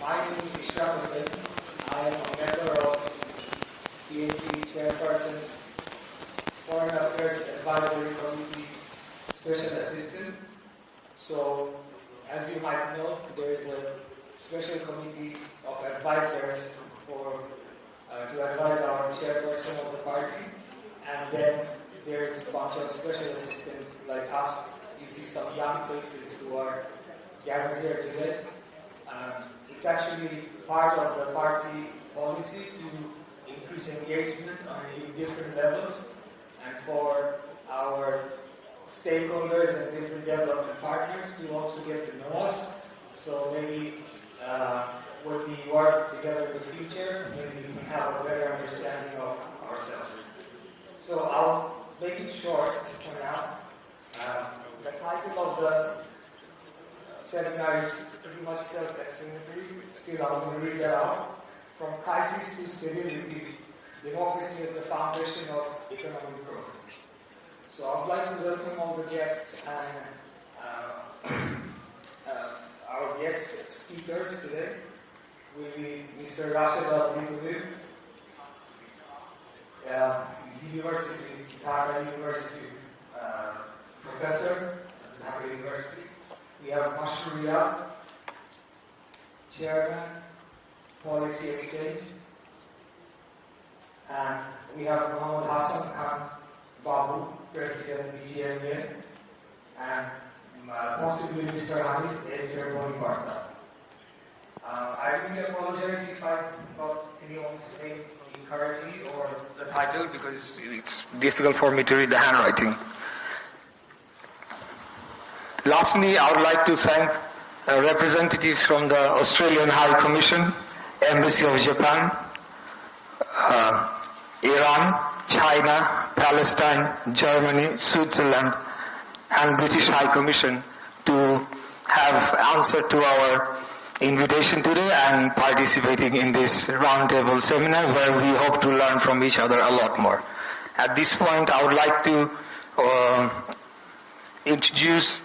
My name is Ishram Hussain. I am a member of BNP Chairperson's Foreign Affairs Advisory Committee Special Assistant. So, as you might know, there is a special committee of advisors to advise our chairperson of the party, and then there's a bunch of special assistants like us. You see some young faces who are gathered here today. It's actually part of the party policy to increase engagement on different levels, and for our stakeholders and different development partners to also get to know us. So maybe when we work together in the future, maybe we can have a better understanding of ourselves. So I'll make it short for now. The title of the seminar is pretty much self-explanatory. Still, I'm going to read that out. From crisis to stability, democracy is the foundation of economic growth. So I would like to welcome all the guests and our guest speakers today will be Mr. Rashid Al-Dibouir, Dhaka University professor at Dhaka University. We have Mashru Riyaz, Chairman, Policy Exchange, and we have Mohammed Hassan Khan Babu, President BGMA, and possibly Mr. Hamid, Editor Boni Barta. I really apologize if I got anyone's name incorrectly or the title, because it's difficult for me to read the handwriting. Lastly, I would like to thank representatives from the Australian High Commission, Embassy of Japan, Iran, China, Palestine, Germany, Switzerland, and British High Commission to have answered to our invitation today and participating in this roundtable seminar where we hope to learn from each other a lot more. At this point, I would like to introduce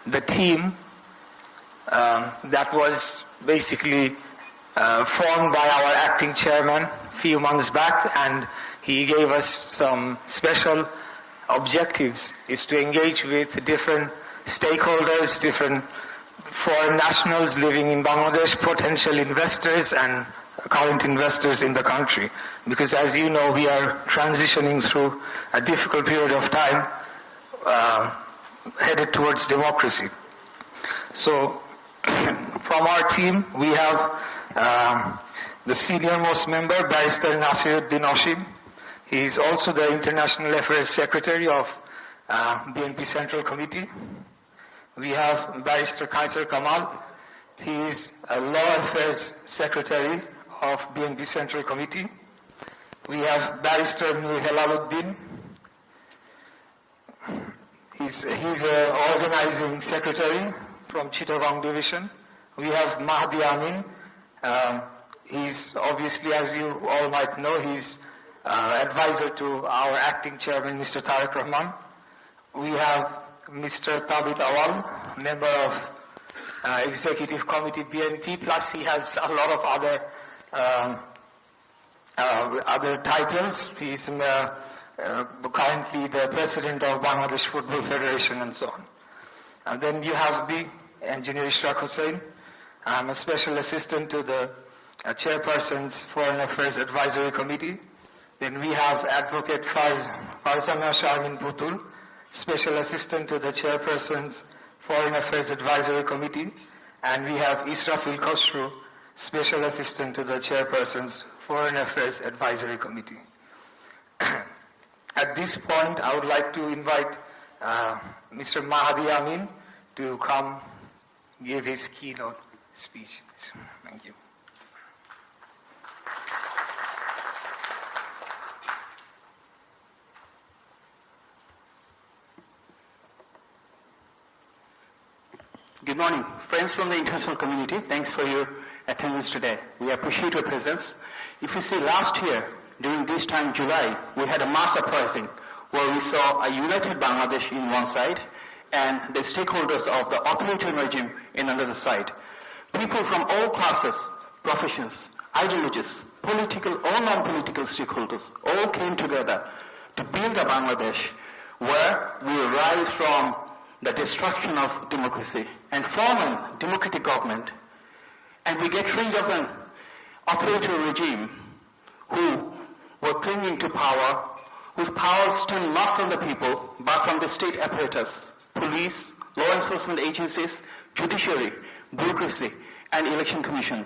the team that was basically formed by our acting chairman a few months back, and he gave us some special objectives, is to engage with different stakeholders, different foreign nationals living in Bangladesh, potential investors and current investors in the country. Because as you know, we are transitioning through a difficult period of time headed towards democracy. So from our team, we have the senior most member, Barrister Nasiruddin Oshim. He is also the International Affairs Secretary of BNP Central Committee. We have Barrister Kaiser Kamal. He is a Law Affairs Secretary of BNP Central Committee. We have Barrister Nur Helaluddin. He's an organizing secretary from Chittagong Division. We have Mahdi Amin. He's obviously, as you all might know, he's advisor to our acting chairman, Mr. Tariq Rahman. We have Mr. Tabit Awal, member of Executive Committee BNP, plus he has a lot of other titles. He's currently the president of Bangladesh Football Federation and so on. And then you have me, Engineer Ishraq Hussain. I'm a special assistant to the chairperson's Foreign Affairs Advisory Committee. Then we have Advocate Farzana Sharmin Putul, special assistant to the chairperson's Foreign Affairs Advisory Committee. And we have Israfil Khosru, special assistant to the chairperson's Foreign Affairs Advisory Committee. At this point, I would like to invite Mr. Mahdi Amin to come give his keynote speech. Thank you. Good morning, friends from the international community. Thanks for your attendance today. We appreciate your presence. If you see, last year, during this time, July, we had a mass uprising where we saw a united Bangladesh in one side and the stakeholders of the authoritarian regime in another side. People from all classes professions, ideologies, political or non-political stakeholders all came together to build a Bangladesh where we rise from the destruction of democracy and form a democratic government, and we get rid of an authoritarian regime who were clinging to power, whose power stemmed not from the people but from the state apparatus, police, law enforcement agencies, judiciary, bureaucracy, and election commission.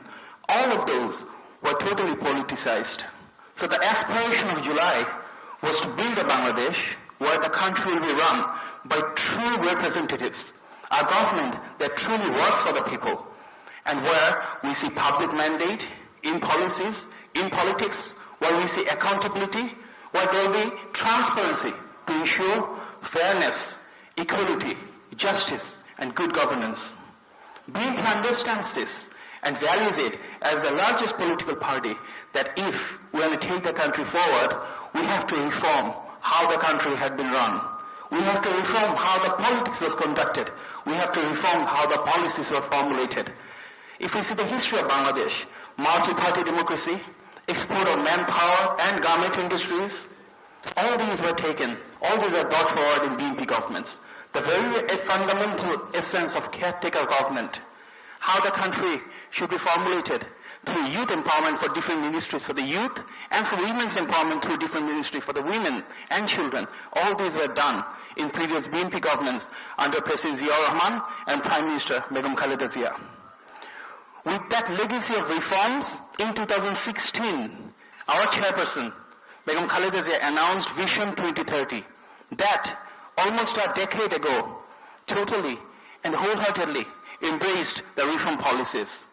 All of those were totally politicized. So the aspiration of July was to build a Bangladesh where the country will be run by true representatives, a government that truly works for the people, and where we see public mandate in policies, in politics, where we see accountability, where there will be transparency to ensure fairness, equality, justice, and good governance. BNP understands this and values it as the largest political party that if we want to take the country forward, we have to reform how the country had been run. We have to reform how the politics was conducted. We have to reform how the policies were formulated. If we see the history of Bangladesh, multi-party democracy, export of manpower and garment industries, all these were taken, all these were brought forward in BNP governments. The very fundamental essence of caretaker government, how the country should be formulated through youth empowerment for different ministries for the youth and for women's empowerment through different ministries for the women and children. All these were done in previous BNP governments under President Ziaur Rahman and Prime Minister Begum Khaleda Zia. With that legacy of reforms, in 2016, our chairperson, Begum Khaleda Zia, announced Vision 2030 that almost a decade ago totally and wholeheartedly embraced the reform policies.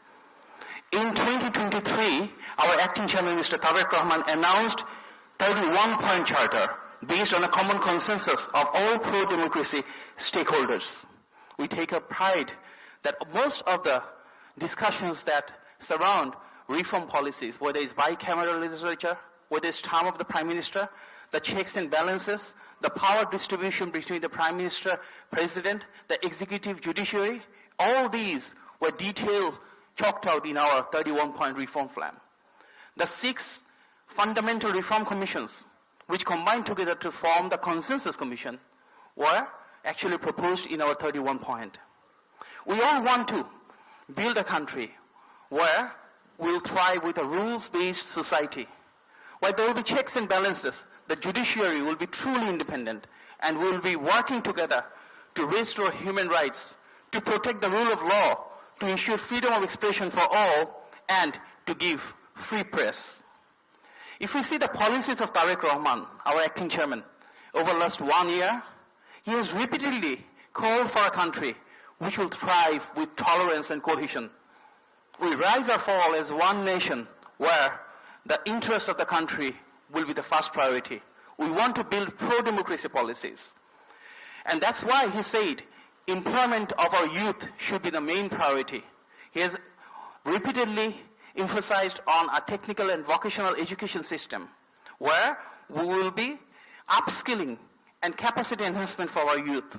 In 2023, our acting chairman, Mr. Tareq Rahman, announced 31-point charter based on a common consensus of all pro-democracy stakeholders. We take a pride that most of the discussions that surround reform policies, whether it's bicameral legislature, whether it's term of the Prime Minister, the checks and balances, the power distribution between the Prime Minister, President, the executive, judiciary, all these were detailed, chalked out in our 31-point reform plan. The 6 fundamental reform commissions, which combined together to form the consensus commission, were actually proposed in our 31-point. We all want to build a country where we'll thrive with a rules-based society, where there will be checks and balances, the judiciary will be truly independent, and we will be working together to restore human rights, to protect the rule of law, to ensure freedom of expression for all, and to give free press. If we see the policies of Tareq Rahman, our acting chairman, over the last 1 year, he has repeatedly called for a country which will thrive with tolerance and cohesion. We rise or fall as one nation where the interest of the country will be the first priority. We want to build pro-democracy policies. And that's why he said employment of our youth should be the main priority. He has repeatedly emphasized on a technical and vocational education system where we will be upskilling and capacity enhancement for our youth.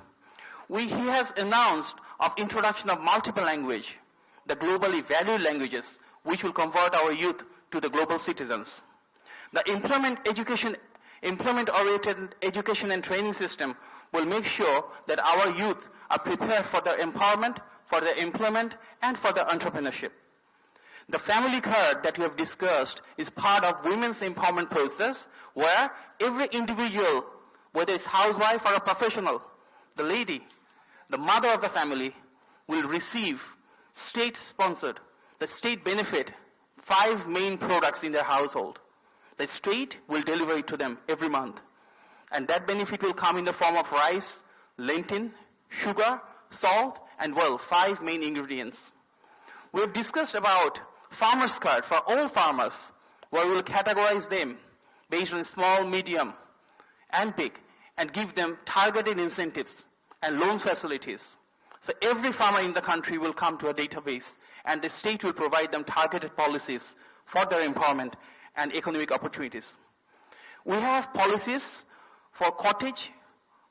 He has announced of introduction of multiple language, the globally valued languages, which will convert our youth to the global citizens. The employment-oriented education and training system will make sure that our youth are prepared for their empowerment, for their employment, and for their entrepreneurship. The family card that we have discussed is part of women's empowerment process where every individual, whether it's housewife or a professional, the lady, the mother of the family, will receive state-sponsored, the state benefit, 5 main products in their household. The state will deliver it to them every month. And that benefit will come in the form of rice, lentil, sugar, salt, and 5 main ingredients. We have discussed about farmer's card for all farmers, where we will categorize them based on small, medium, and big, and give them targeted incentives and loan facilities. So every farmer in the country will come to a database, and the state will provide them targeted policies for their empowerment and economic opportunities. We have policies for cottage,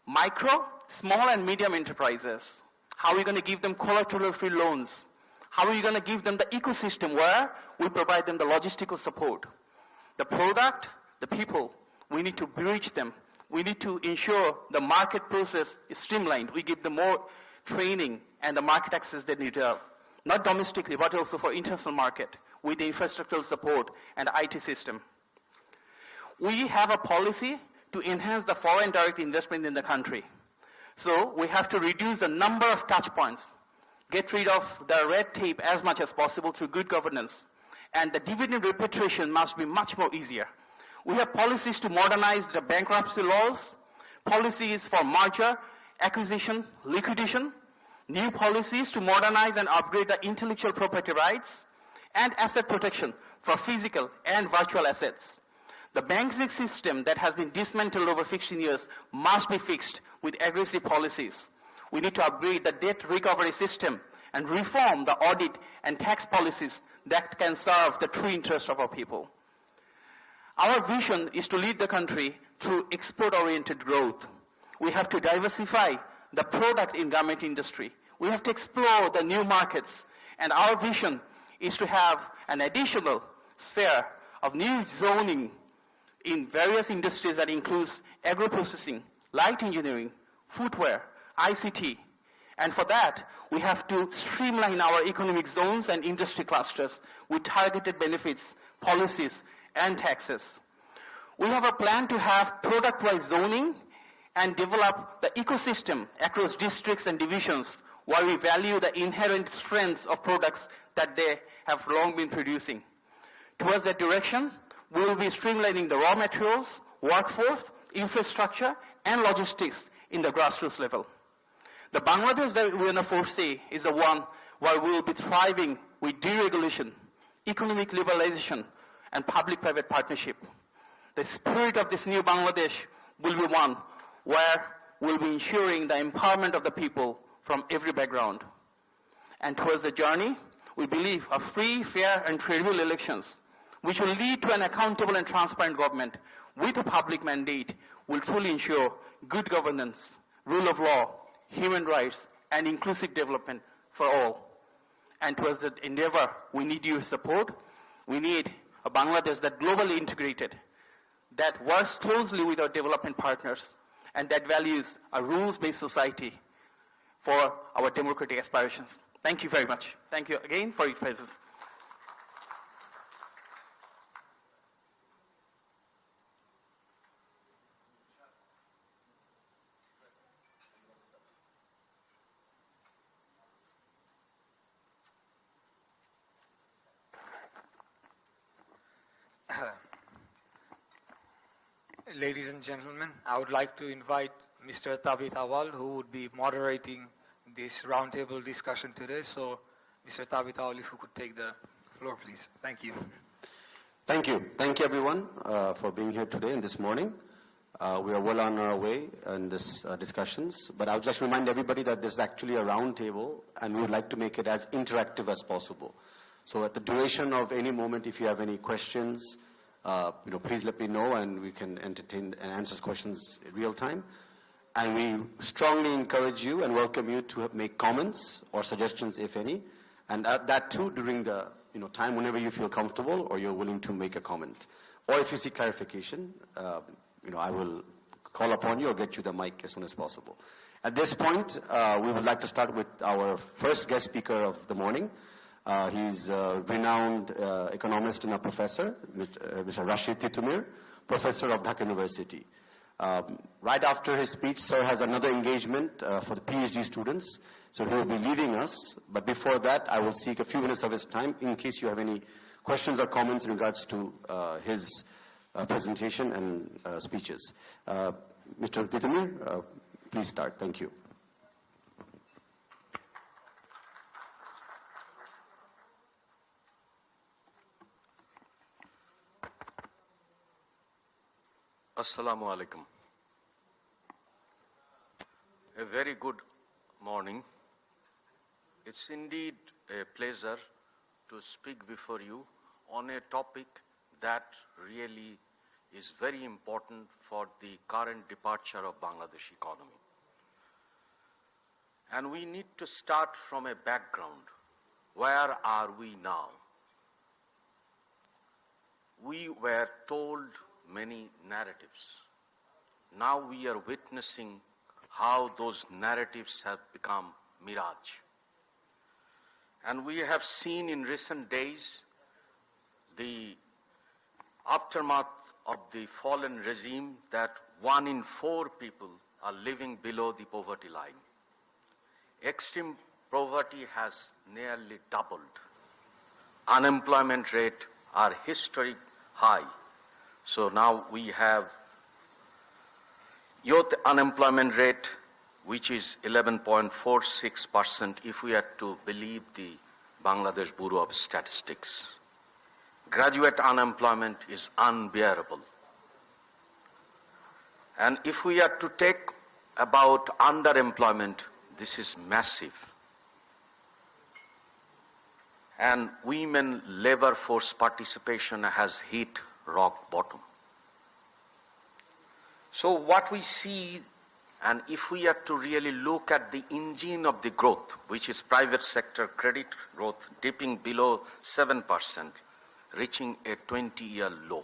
micro, small and medium enterprises. How are we going to give them collateral-free loans? How are you going to give them the ecosystem where we provide them the logistical support? The product, the people, we need to bridge them. We need to ensure the market process is streamlined. We give them more training and the market access they need to have, not domestically, but also for international market with the infrastructural support and IT system. We have a policy to enhance the foreign direct investment in the country. So we have to reduce the number of touch points, get rid of the red tape as much as possible through good governance. And the dividend repatriation must be much more easier. We have policies to modernize the bankruptcy laws, policies for merger, acquisition, liquidation, new policies to modernize and upgrade the intellectual property rights, and asset protection for physical and virtual assets. The banking system that has been dismantled over 15 years must be fixed with aggressive policies. We need to upgrade the debt recovery system and reform the audit and tax policies that can serve the true interest of our people. Our vision is to lead the country through export-oriented growth. We have to diversify the product in garment industry. We have to explore the new markets. And our vision is to have an additional sphere of new zoning in various industries that includes agro-processing, light engineering, footwear, ICT. And for that, we have to streamline our economic zones and industry clusters with targeted benefits, policies, and taxes. We have a plan to have product-wise zoning and develop the ecosystem across districts and divisions where we value the inherent strengths of products that they have long been producing. Towards that direction, we will be streamlining the raw materials, workforce, infrastructure, and logistics in the grassroots level. The Bangladesh that we want to foresee is the one where we will be thriving with deregulation, economic liberalization, and public-private partnership. The spirit of this new Bangladesh will be one where we'll be ensuring the empowerment of the people from every background. And towards the journey, we believe a free, fair, and credible elections, which will lead to an accountable and transparent government with a public mandate, will truly ensure good governance, rule of law, human rights, and inclusive development for all. And towards that endeavor, we need your support. We need a Bangladesh that globally integrated, that works closely with our development partners, and that values a rules-based society for our democratic aspirations. Thank you very much. Thank you again for your presence. Ladies and gentlemen, I would like to invite Mr. Tabith Awal, who would be moderating this roundtable discussion today. So, Mr. Tabith Awal, if you could take the floor, please. Thank you. Thank you. Thank you, everyone, for being here today and this morning. We are well on our way in this discussions, but I would just remind everybody that this is actually a roundtable, and we would like to make it as interactive as possible. So at the duration of any moment, if you have any questions, please let me know, and we can entertain and answer questions in real time. And we strongly encourage you and welcome you to make comments or suggestions, if any, and that too during the time whenever you feel comfortable or you're willing to make a comment, or if you seek clarification, I will call upon you or get you the mic as soon as possible. At this point, we would like to start with our first guest speaker of the morning. He's a renowned economist and a professor, Mr. Rashid Titumir, professor of Dhaka University. Right after his speech, sir has another engagement for the PhD students, so he will be leaving us. But before that, I will seek a few minutes of his time in case you have any questions or comments in regards to his presentation and speeches. Mr. Titumir, please start. Thank you. Assalamu alaikum. A very good morning. It's indeed a pleasure to speak before you on a topic that really is very important for the current departure of Bangladesh economy. And we need to start from a background. Where are we now? We were told many narratives. Now we are witnessing how those narratives have become mirage. And we have seen in recent days the aftermath of the fallen regime that 1 in 4 people are living below the poverty line. Extreme poverty has nearly doubled. Unemployment rate are historic high. So now we have youth unemployment rate, which is 11.46% if we are to believe the Bangladesh Bureau of Statistics. Graduate unemployment is unbearable. And if we are to take about underemployment, this is massive. And women labor force participation has hit rock bottom. So what we see, and if we are to really look at the engine of the growth, which is private sector credit growth dipping below 7%, reaching a 20-year low.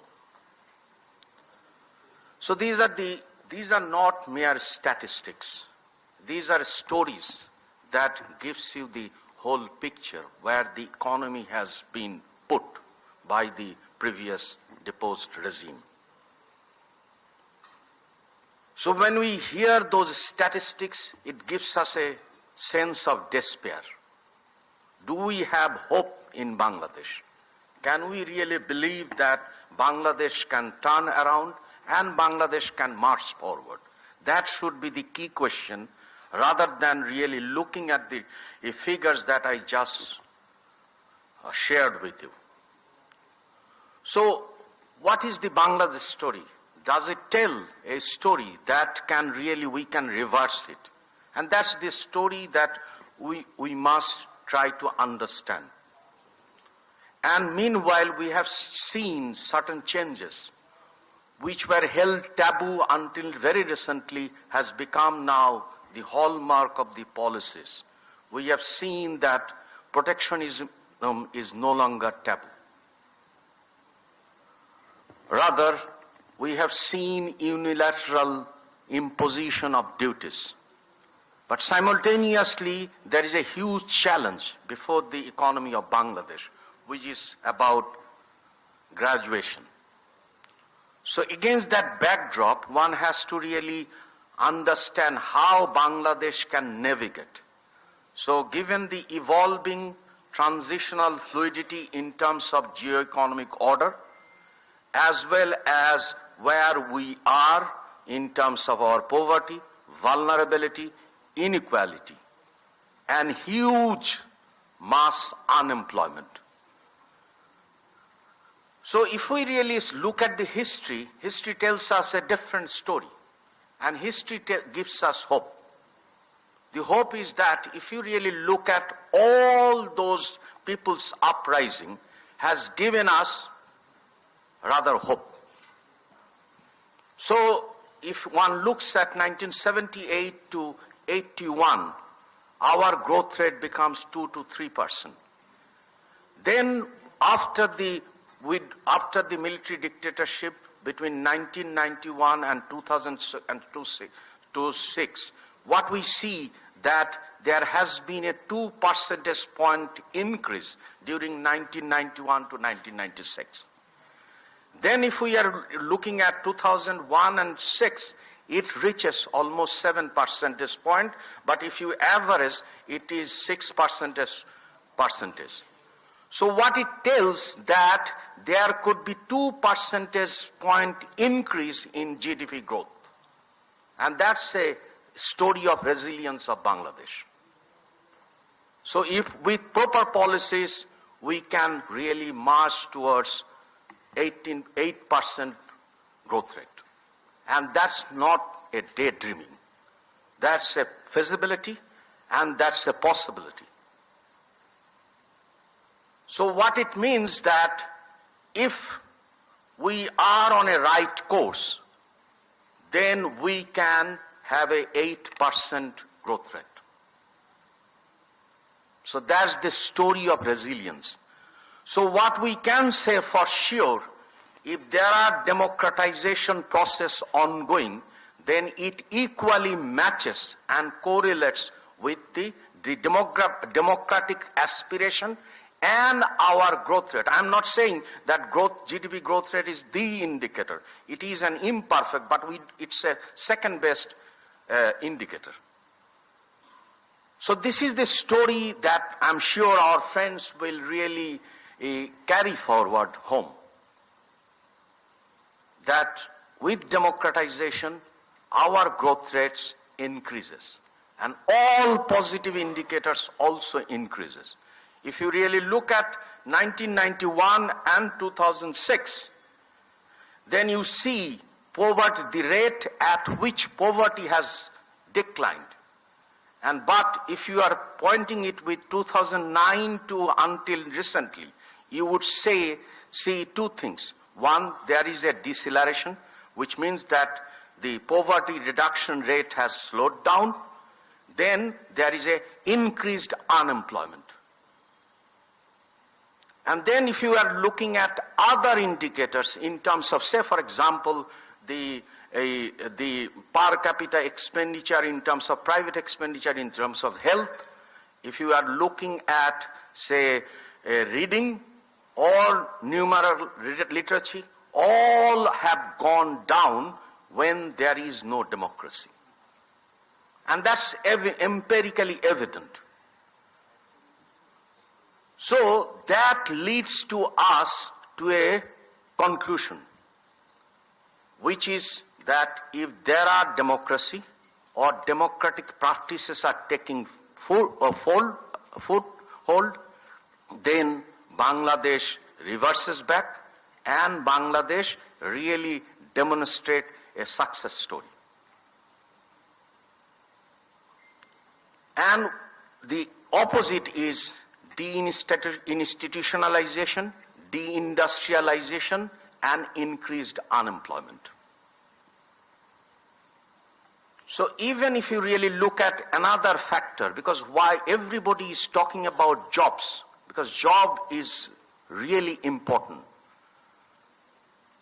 So these are not mere statistics. These are stories that gives you the whole picture where the economy has been put by the previous deposed regime. So when we hear those statistics, it gives us a sense of despair. Do we have hope in Bangladesh? Can we really believe that Bangladesh can turn around and Bangladesh can march forward? That should be the key question, rather than really looking at the figures that I just shared with you. So what is the Bangladesh story? Does it tell a story that we can reverse it? And that's the story that we must try to understand. And meanwhile, we have seen certain changes which were held taboo until very recently has become now the hallmark of the policies. We have seen that protectionism is no longer taboo. Rather, we have seen unilateral imposition of duties. But simultaneously, there is a huge challenge before the economy of Bangladesh, which is about graduation. So against that backdrop, one has to really understand how Bangladesh can navigate. So given the evolving transitional fluidity in terms of geo-economic order, as well as where we are in terms of our poverty, vulnerability, inequality, and huge mass unemployment. So if we really look at the history tells us a different story, and history gives us hope. The hope is that if you really look at all those people's uprising has given us rather hope. So if one looks at 1978 to 81, our growth rate becomes 2 to 3%. Then after the military dictatorship between 1991 and 2006, what we see that there has been a 2 percentage point increase during 1991 to 1996. Then if we are looking at 2001 and 6, it reaches almost 7 percentage point, but if you average, it is 6 percentage. So what it tells that there could be 2 percentage point increase in GDP growth. And that's a story of resilience of Bangladesh. So if with proper policies, we can really march towards 8% growth rate. And that's not a daydreaming. That's a feasibility and that's a possibility. So what it means that if we are on a right course, then we can have a 8% growth rate. So that's the story of resilience. So what we can say for sure, if there are democratization process ongoing, then it equally matches and correlates with the democratic aspiration and our growth rate. I'm not saying that GDP growth rate is the indicator. It is an imperfect, but it's a second best indicator. So this is the story that I'm sure our friends will really carry forward home. That with democratization, our growth rates increases. And all positive indicators also increases. If you really look at 1991 and 2006, then you see poverty, the rate at which poverty has declined. But if you are pointing it with 2009 to until recently, you would see two things. One, there is a deceleration, which means that the poverty reduction rate has slowed down. Then there is a increased unemployment. And then if you are looking at other indicators in terms of, say, for example, the per capita expenditure in terms of private expenditure, in terms of health, if you are looking at, say, reading or numerical literacy, all have gone down when there is no democracy. And that's empirically evident. So that leads to us to a conclusion, which is that if there are democracy or democratic practices are taking foothold, then Bangladesh reverses back and Bangladesh really demonstrate a success story. And the opposite is deinstitutionalization, deindustrialization, and increased unemployment. So even if you really look at another factor, because why everybody is talking about jobs, because job is really important.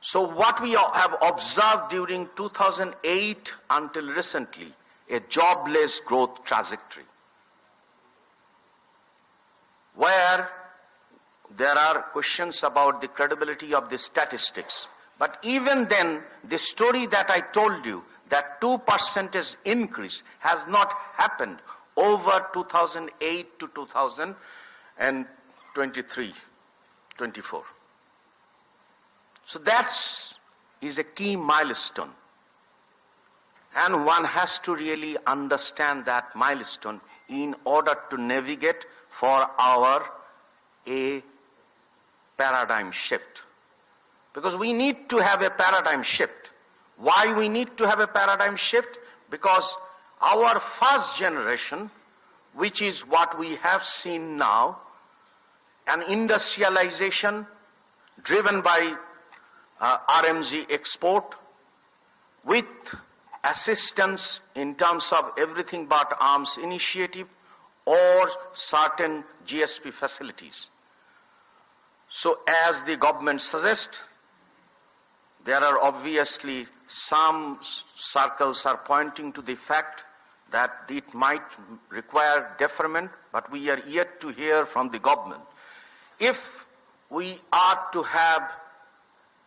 So what we have observed during 2008 until recently, a jobless growth trajectory, where there are questions about the credibility of the statistics. But even then, the story that I told you, that 2% increase has not happened over 2008 to 2023, 24. So that is a key milestone. And one has to really understand that milestone in order to navigate for a paradigm shift. Because we need to have a paradigm shift. Why we need to have a paradigm shift? Because our first generation, which is what we have seen now, an industrialization driven by RMG export with assistance in terms of everything but arms initiative or certain GSP facilities. So as the government suggests, there are obviously some circles are pointing to the fact that it might require deferment, but we are yet to hear from the government. If we are to have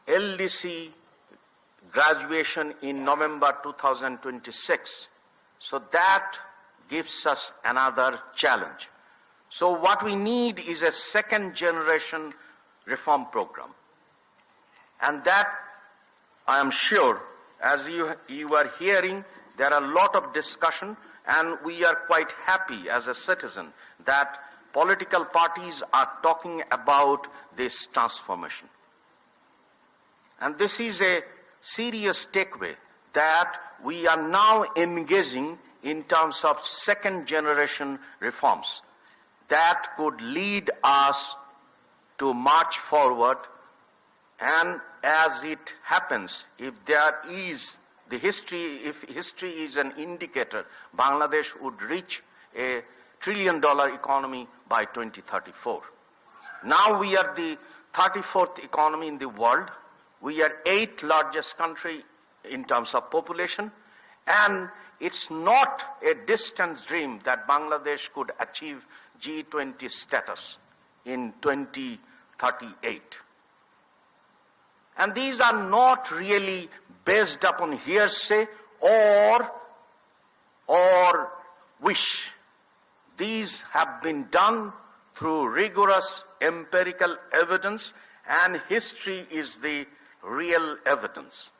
LDC graduation in November 2026, so that gives us another challenge. So what we need is a second generation reform program. And that, I am sure, as you are hearing, there are a lot of discussion, and we are quite happy as a citizen that political parties are talking about this transformation. And this is a serious takeaway that we are now engaging in terms of second generation reforms that could lead us to march forward. And as it happens, if there is if history is an indicator, Bangladesh would reach a trillion economy by 2034. Now we are the 34th economy in the world. We are 8th largest country in terms of population, and it's not a distant dream that Bangladesh could achieve G20 status in 2038. And these are not really based upon hearsay or wish. These have been done through rigorous empirical evidence, and history is the real evidence.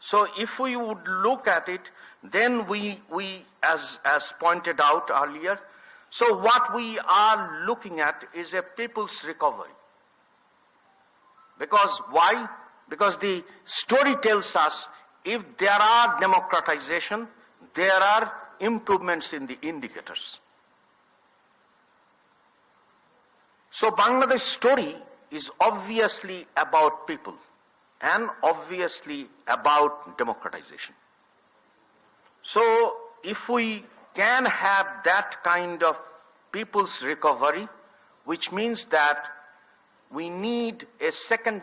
So if we would look at it, then we as pointed out earlier, so what we are looking at is a people's recovery. Because why? Because the story tells us if there are democratization, there are improvements in the indicators. So Bangladesh story is obviously about people and obviously about democratization. So if we can have that kind of people's recovery, which means that we need a second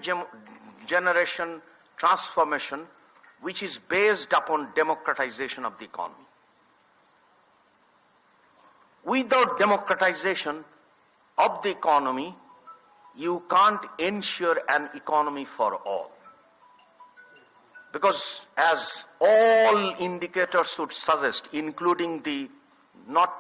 generation transformation which is based upon democratization of the economy. Without democratization of the economy, you can't ensure an economy for all. Because as all indicators would suggest, including the not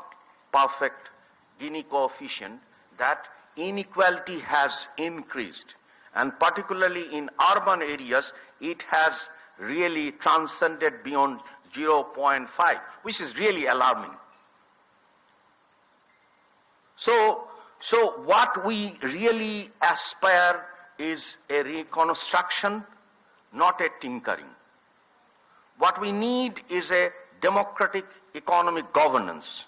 perfect Gini coefficient, that inequality has increased. And particularly in urban areas, it has really transcended beyond 0.5, which is really alarming. So what we really aspire is a reconstruction, not a tinkering. What we need is a democratic economic governance.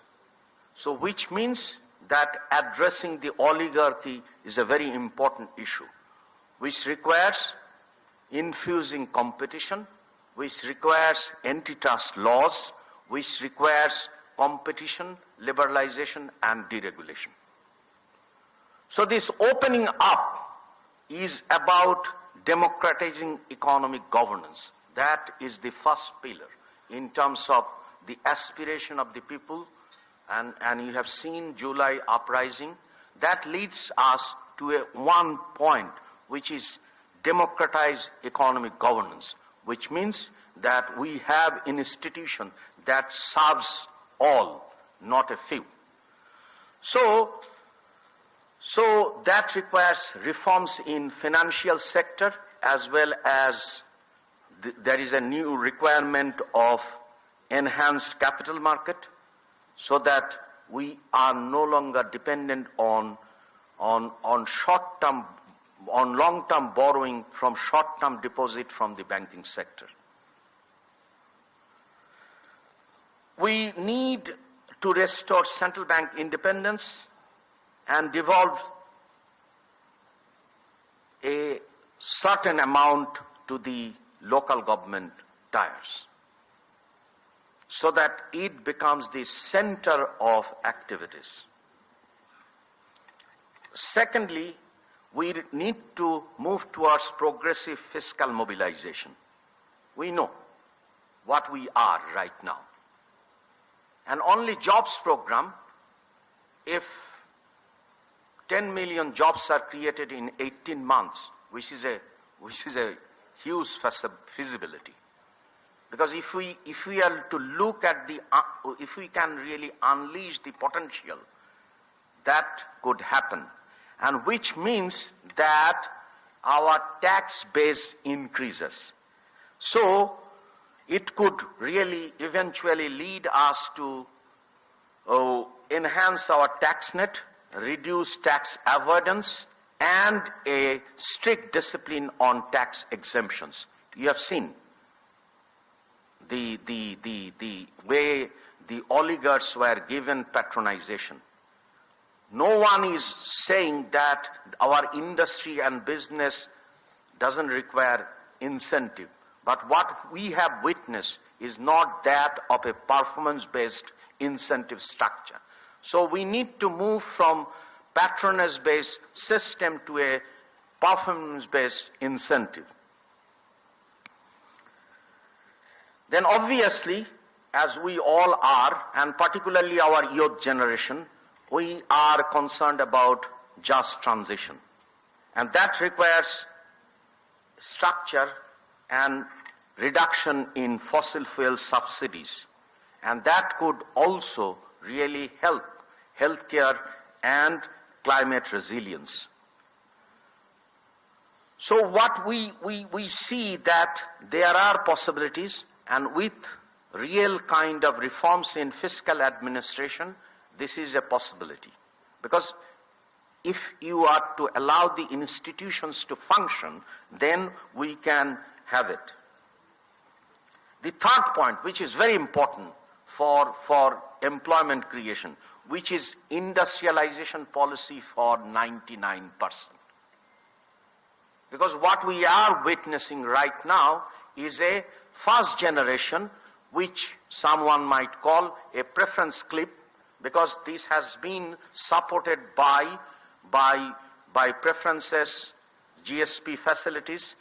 So which means that addressing the oligarchy is a very important issue, which requires infusing competition, which requires antitrust laws, which requires competition, liberalization, and deregulation. So this opening up is about democratizing economic governance. That is the first pillar in terms of the aspiration of the people, and you have seen July uprising. That leads us to one point, which is democratized economic governance, which means that we have an institution that serves all, not a few. So that requires reforms in financial sector, as well as there is a new requirement of enhanced capital market, so that we are no longer dependent on short-term, on long-term borrowing from short-term deposit from the banking sector. We need to restore central bank independence and devolve a certain amount to the local government tiers, so that it becomes the center of activities. Secondly, we need to move towards progressive fiscal mobilization. We know what we are right now. And only jobs program, if 10 million jobs are created in 18 months, which is a huge feasibility. Because if we are to look at if we can really unleash the potential, that could happen. And which means that our tax base increases. So it could really eventually lead us to enhance our tax net, reduce tax avoidance, and a strict discipline on tax exemptions. You have seen the way the oligarchs were given patronization. No one is saying that our industry and business doesn't require incentive. But what we have witnessed is not that of a performance-based incentive structure, So we need to move from patronage-based system to a performance-based incentive. Then obviously, as we all are, and particularly our youth generation, we are concerned about just transition. And that requires structure and reduction in fossil fuel subsidies. And that could also really help healthcare and climate resilience. So what we see that there are possibilities, and with real kind of reforms in fiscal administration, this is a possibility. Because if you are to allow the institutions to function, then we can have it. The third point, which is very important for employment creation, which is industrialization policy for 99%. Because what we are witnessing right now is a first generation, which someone might call a preference clip, because this has been supported by preferences, GSP facilities,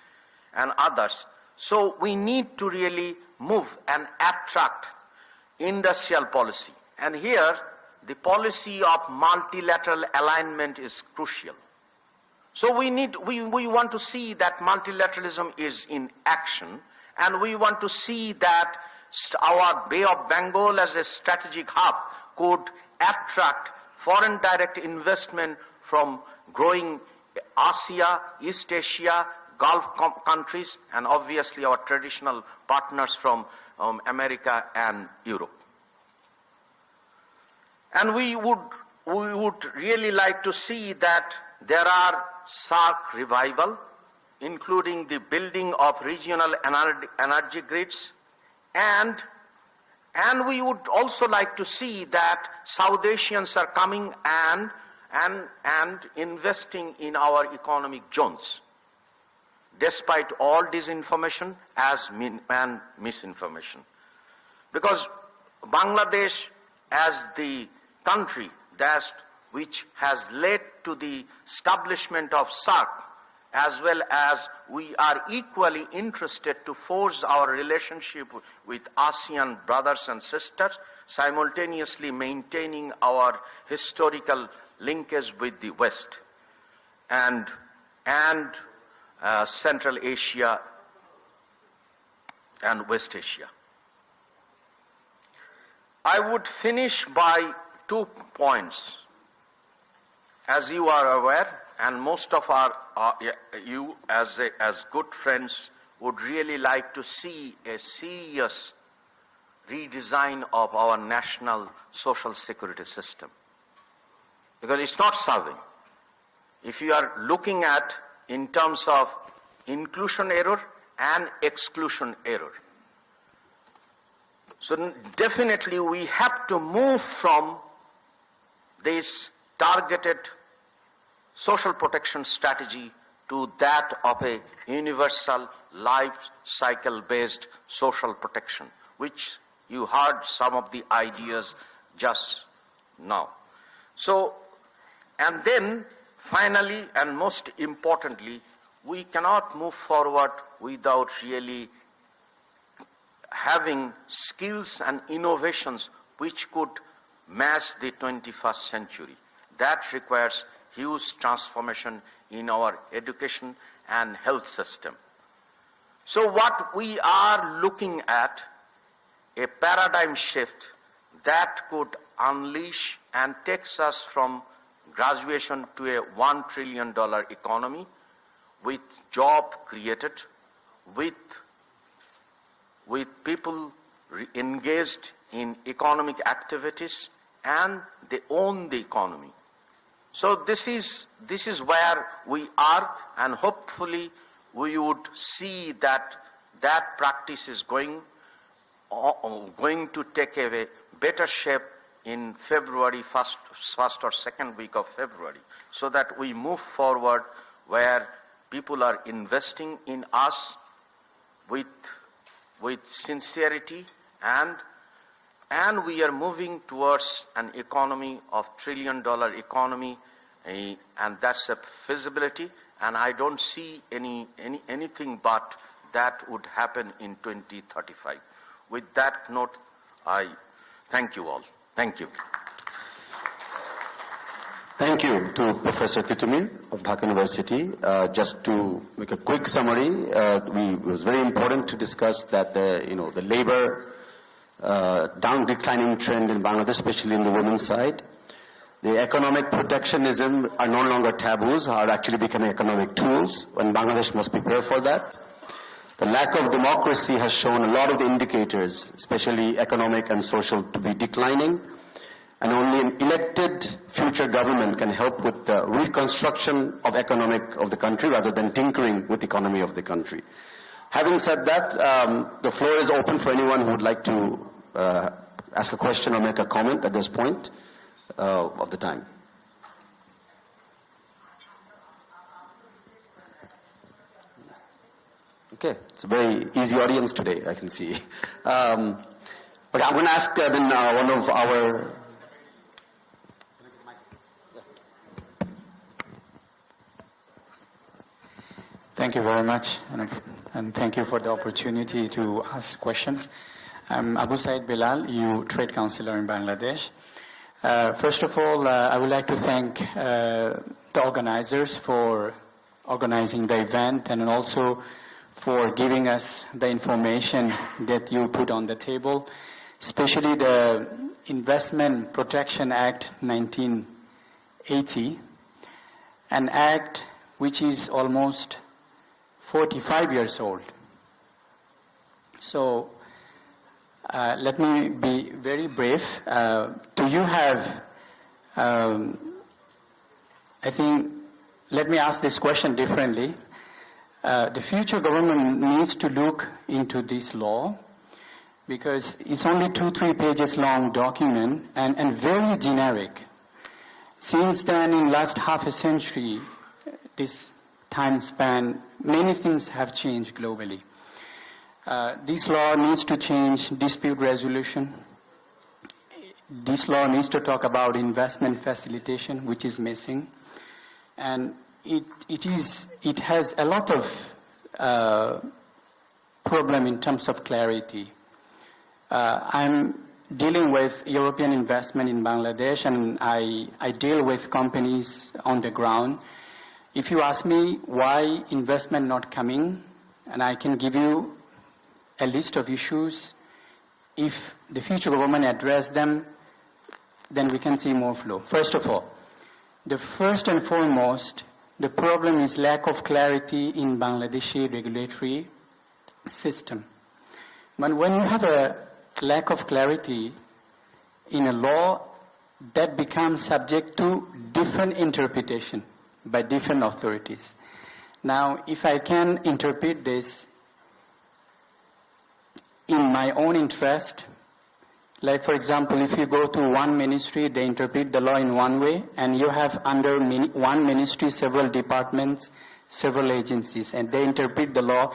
and others. So we need to really move and attract industrial policy. And here, the policy of multilateral alignment is crucial. So we want to see that multilateralism is in action, and we want to see that our Bay of Bengal as a strategic hub could attract foreign direct investment from growing Asia, East Asia, Gulf countries, and obviously our traditional partners from America and Europe. And we would really like to see that there are SAARC revival, including the building of regional energy grids, and we would also like to see that South Asians are coming and investing in our economic zones, despite all disinformation and misinformation. Because Bangladesh, as the country which has led to the establishment of SAARC, as well as we are equally interested to forge our relationship with ASEAN brothers and sisters, simultaneously maintaining our historical linkage with the West and Central Asia and West Asia. I would finish by 2 points. As you are aware, and most of you as good friends would really like to see a serious redesign of our national social security system. Because it's not serving. If you are looking at in terms of inclusion error and exclusion error. So definitely we have to move from this targeted social protection strategy to that of a universal life cycle based social protection, which you heard some of the ideas just now. So, and then finally and most importantly, we cannot move forward without really having skills and innovations which could match the 21st century. That requires huge transformation in our education and health system. So what we are looking at, a paradigm shift that could unleash and takes us from graduation to a $1 trillion economy with job created, with people engaged in economic activities, and they own the economy. So this is where we are, and hopefully we would see that practice is going to take a better shape in February, first or second week of February, so that we move forward where people are investing in us with sincerity and And we are moving towards an economy of $1 trillion economy, and that's a feasibility. And I don't see anything but that would happen in 2035. With that note, I thank you all. Thank you. Thank you to Professor Titumir of Dhaka University. Just to make a quick summary, it was very important to discuss that the labor declining trend in Bangladesh, especially in the women's side. The economic protectionism are no longer taboos, are actually becoming economic tools, and Bangladesh must prepare for that. The lack of democracy has shown a lot of the indicators, especially economic and social, to be declining. And only an elected future government can help with the reconstruction of the country rather than tinkering with the economy of the country. Having said that, the floor is open for anyone who would like to ask a question or make a comment at this point of the time. Okay, it's a very easy audience today, I can see. Okay, I'm going to ask then one of our... Thank you very much, and thank you for the opportunity to ask questions. I'm Abu Said Bilal, EU Trade Counselor in Bangladesh. First of all, I would like to thank the organizers for organizing the event and also for giving us the information that you put on the table, especially the Investment Protection Act 1980, an act which is almost 45 years old. So let me be very brief. Do you have, I think, let me ask this question differently. The future government needs to look into this law because it's only 2-3 pages long document and very generic. Since then, in last half a century, this time span, many things have changed globally. This law needs to change dispute resolution. This law needs to talk about investment facilitation, which is missing. And it has a lot of problem in terms of clarity. I'm dealing with European investment in Bangladesh, and I deal with companies on the ground. If you ask me why investment not coming, and I can give you a list of issues, if the future government address them, then we can see more flow. First of all, the first and foremost, the problem is lack of clarity in Bangladeshi regulatory system. But when you have a lack of clarity in a law, that becomes subject to different interpretation by different authorities. Now, if I can interpret this in my own interest, like for example, if you go to one ministry, they interpret the law in one way, and you have under one ministry several departments, several agencies, and they interpret the law.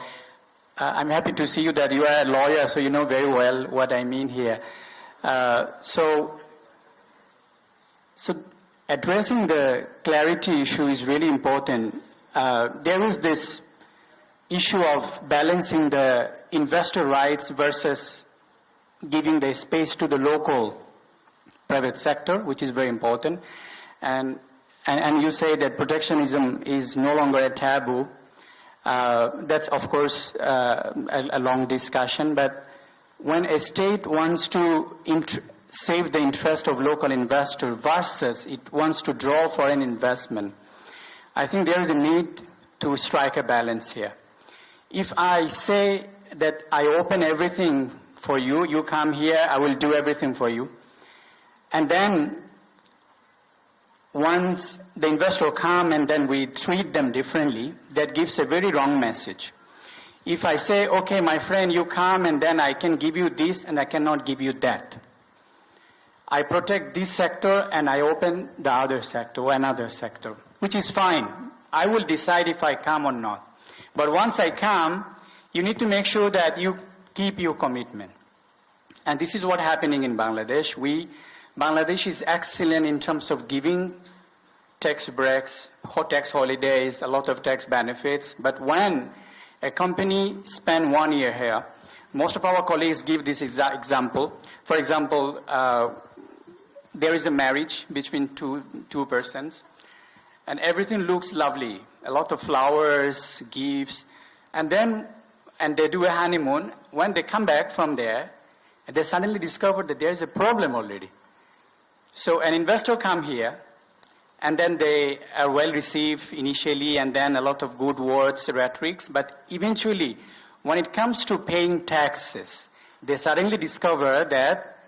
I'm happy to see you that you are a lawyer, so you know very well what I mean here. So addressing the clarity issue is really important. There is this issue of balancing the investor rights versus giving the space to the local private sector, which is very important. And you say that protectionism is no longer a taboo. That's, of course, a long discussion. But when a state wants to save the interest of local investor versus it wants to draw foreign investment, I think there is a need to strike a balance here. If I say that I open everything for you, you come here, I will do everything for you, and then once the investor come and then we treat them differently, that gives a very wrong message. If I say, okay, my friend, you come and then I can give you this and I cannot give you that. I protect this sector and I open the other sector or another sector, which is fine. I will decide if I come or not. But once I come, you need to make sure that you keep your commitment. And this is what happening in Bangladesh. Bangladesh is excellent in terms of giving tax breaks, tax holidays, a lot of tax benefits. But when a company spend 1 year here, most of our colleagues give this example. For example, there is a marriage between two persons, and everything looks lovely. A lot of flowers, gifts, and they do a honeymoon. When they come back from there, they suddenly discover that there is a problem already. So an investor come here, and then they are well received initially, and then a lot of good words, rhetorics, but eventually, when it comes to paying taxes, they suddenly discover that,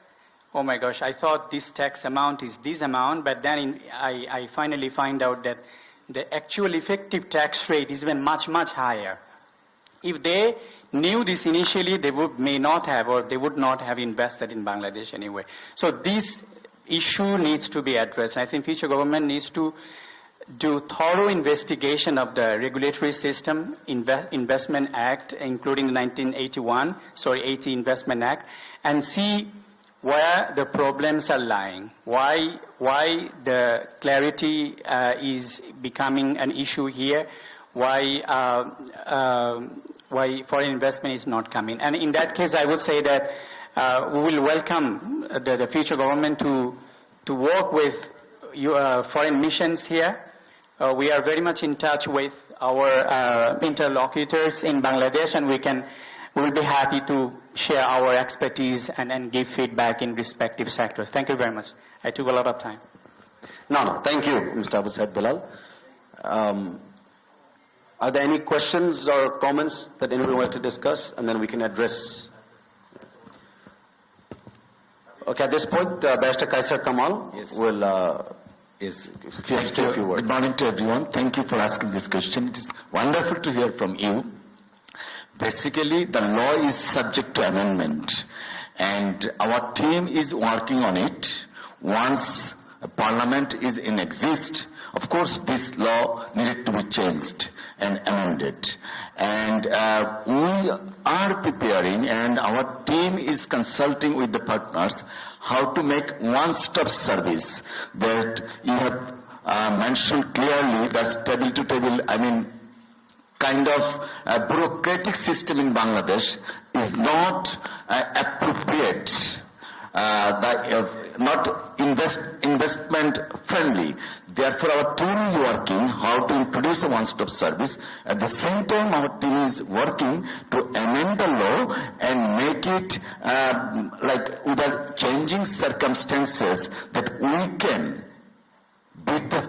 oh my gosh, I thought this tax amount is this amount, but then I finally find out that the actual effective tax rate is even much, much higher. If they knew this initially, they would not have invested in Bangladesh anyway. So this issue needs to be addressed. I think future government needs to do thorough investigation of the regulatory system, Investment Act, including the 80 Investment Act, and see where the problems are lying, why the clarity is becoming an issue here, why foreign investment is not coming. And in that case, I would say that we will welcome the future government to work with foreign missions here. We are very much in touch with our interlocutors in Bangladesh, and we will be happy to share our expertise and give feedback in respective sectors. Thank you very much. I took a lot of time. No, thank you, Mr. Abu Said Bilal. Are there any questions or comments that anyone would like to discuss? And then we can address. Okay, at this point, Barrister Kaisar Kamal will say a few words. Good morning to everyone. Thank you for asking this question. It is wonderful to hear from you. Basically, the law is subject to amendment, and our team is working on it. Once a parliament is in exist, of course, this law needed to be changed and amended. And we are preparing, and our team is consulting with the partners how to make one-stop service that you have mentioned clearly, the table-to-table, kind of a bureaucratic system in Bangladesh is not appropriate, not investment friendly. Therefore, our team is working how to introduce a one-stop service. At the same time, our team is working to amend the law and make it with the changing circumstances that we can beat the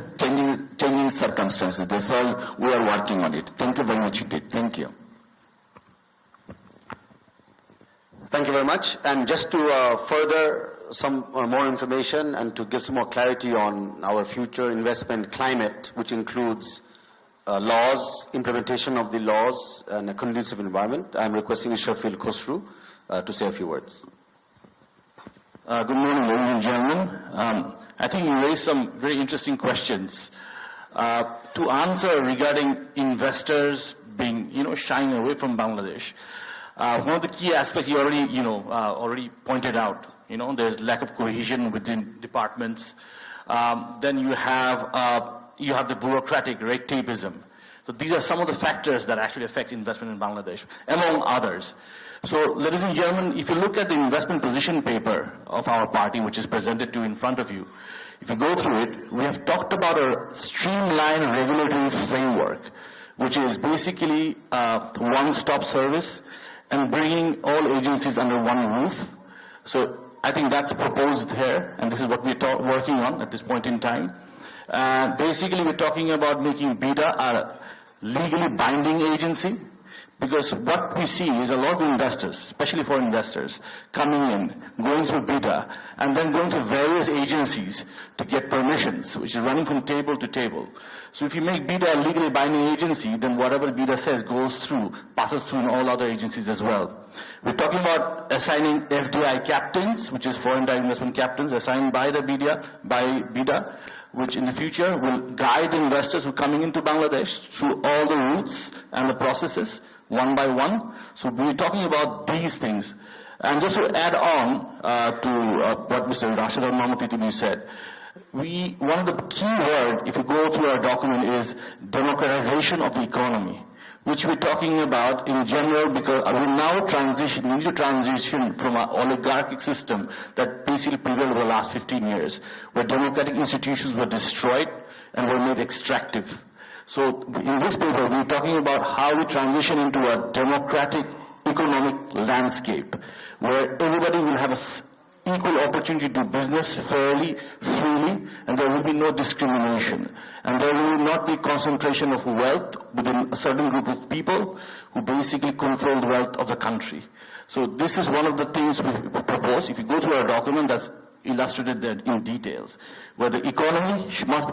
changing circumstances. That's all we are working on it. Thank you very much indeed. Thank you. Thank you very much. And just to further some more information and to give some more clarity on our future investment climate, which includes laws, implementation of the laws, and a conducive environment, I'm requesting Shafil Khosru to say a few words. Good morning, ladies and gentlemen. I think you raised some very interesting questions. To answer regarding investors being, shying away from Bangladesh, one of the key aspects you already pointed out. There's lack of cohesion within departments. Then you have the bureaucratic red tapeism. So these are some of the factors that actually affect investment in Bangladesh, among others. So, ladies and gentlemen, if you look at the investment position paper of our party, which is presented to you in front of you, if you go through it, we have talked about a streamlined regulatory framework, which is basically one-stop service and bringing all agencies under one roof. So I think that's proposed here, and this is what we're working on at this point in time. Basically, we're talking about making BIDA a legally binding agency, because what we see is a lot of investors, especially foreign investors, coming in, going through BIDA, and then going to various agencies to get permissions, which is running from table to table. So if you make BIDA a legally binding agency, then whatever BIDA says passes through in all other agencies as well. We're talking about assigning FDI captains, which is foreign direct investment captains, assigned by BIDA, which in the future will guide the investors who are coming into Bangladesh through all the routes and the processes, one by one. So we're talking about these things. And just to add on to what Mr. Rashid Al-Mahmoud said, one of the key words, if you go through our document, is democratization of the economy, which we're talking about in general because we need to transition from an oligarchic system that basically prevailed over the last 15 years, where democratic institutions were destroyed and were made extractive. So in this paper, we're talking about how we transition into a democratic economic landscape, where everybody will have an equal opportunity to do business fairly, freely, and there will be no discrimination. And there will not be concentration of wealth within a certain group of people who basically control the wealth of the country. So this is one of the things we propose. If you go through our document, that's illustrated there in details, where the economy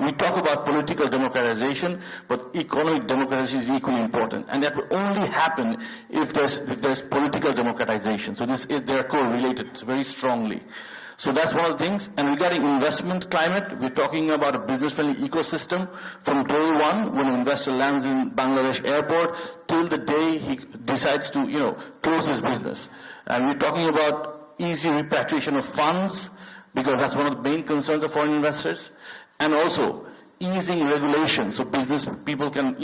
we talk about political democratization, but economic democratization is equally important. And that will only happen if there's political democratization. So they're correlated very strongly. So that's one of the things. And regarding investment climate, we're talking about a business-friendly ecosystem from day one when an investor lands in Bangladesh airport till the day he decides to, close his business. And we're talking about easy repatriation of funds, because that's one of the main concerns of foreign investors, and also easing regulations so business people can,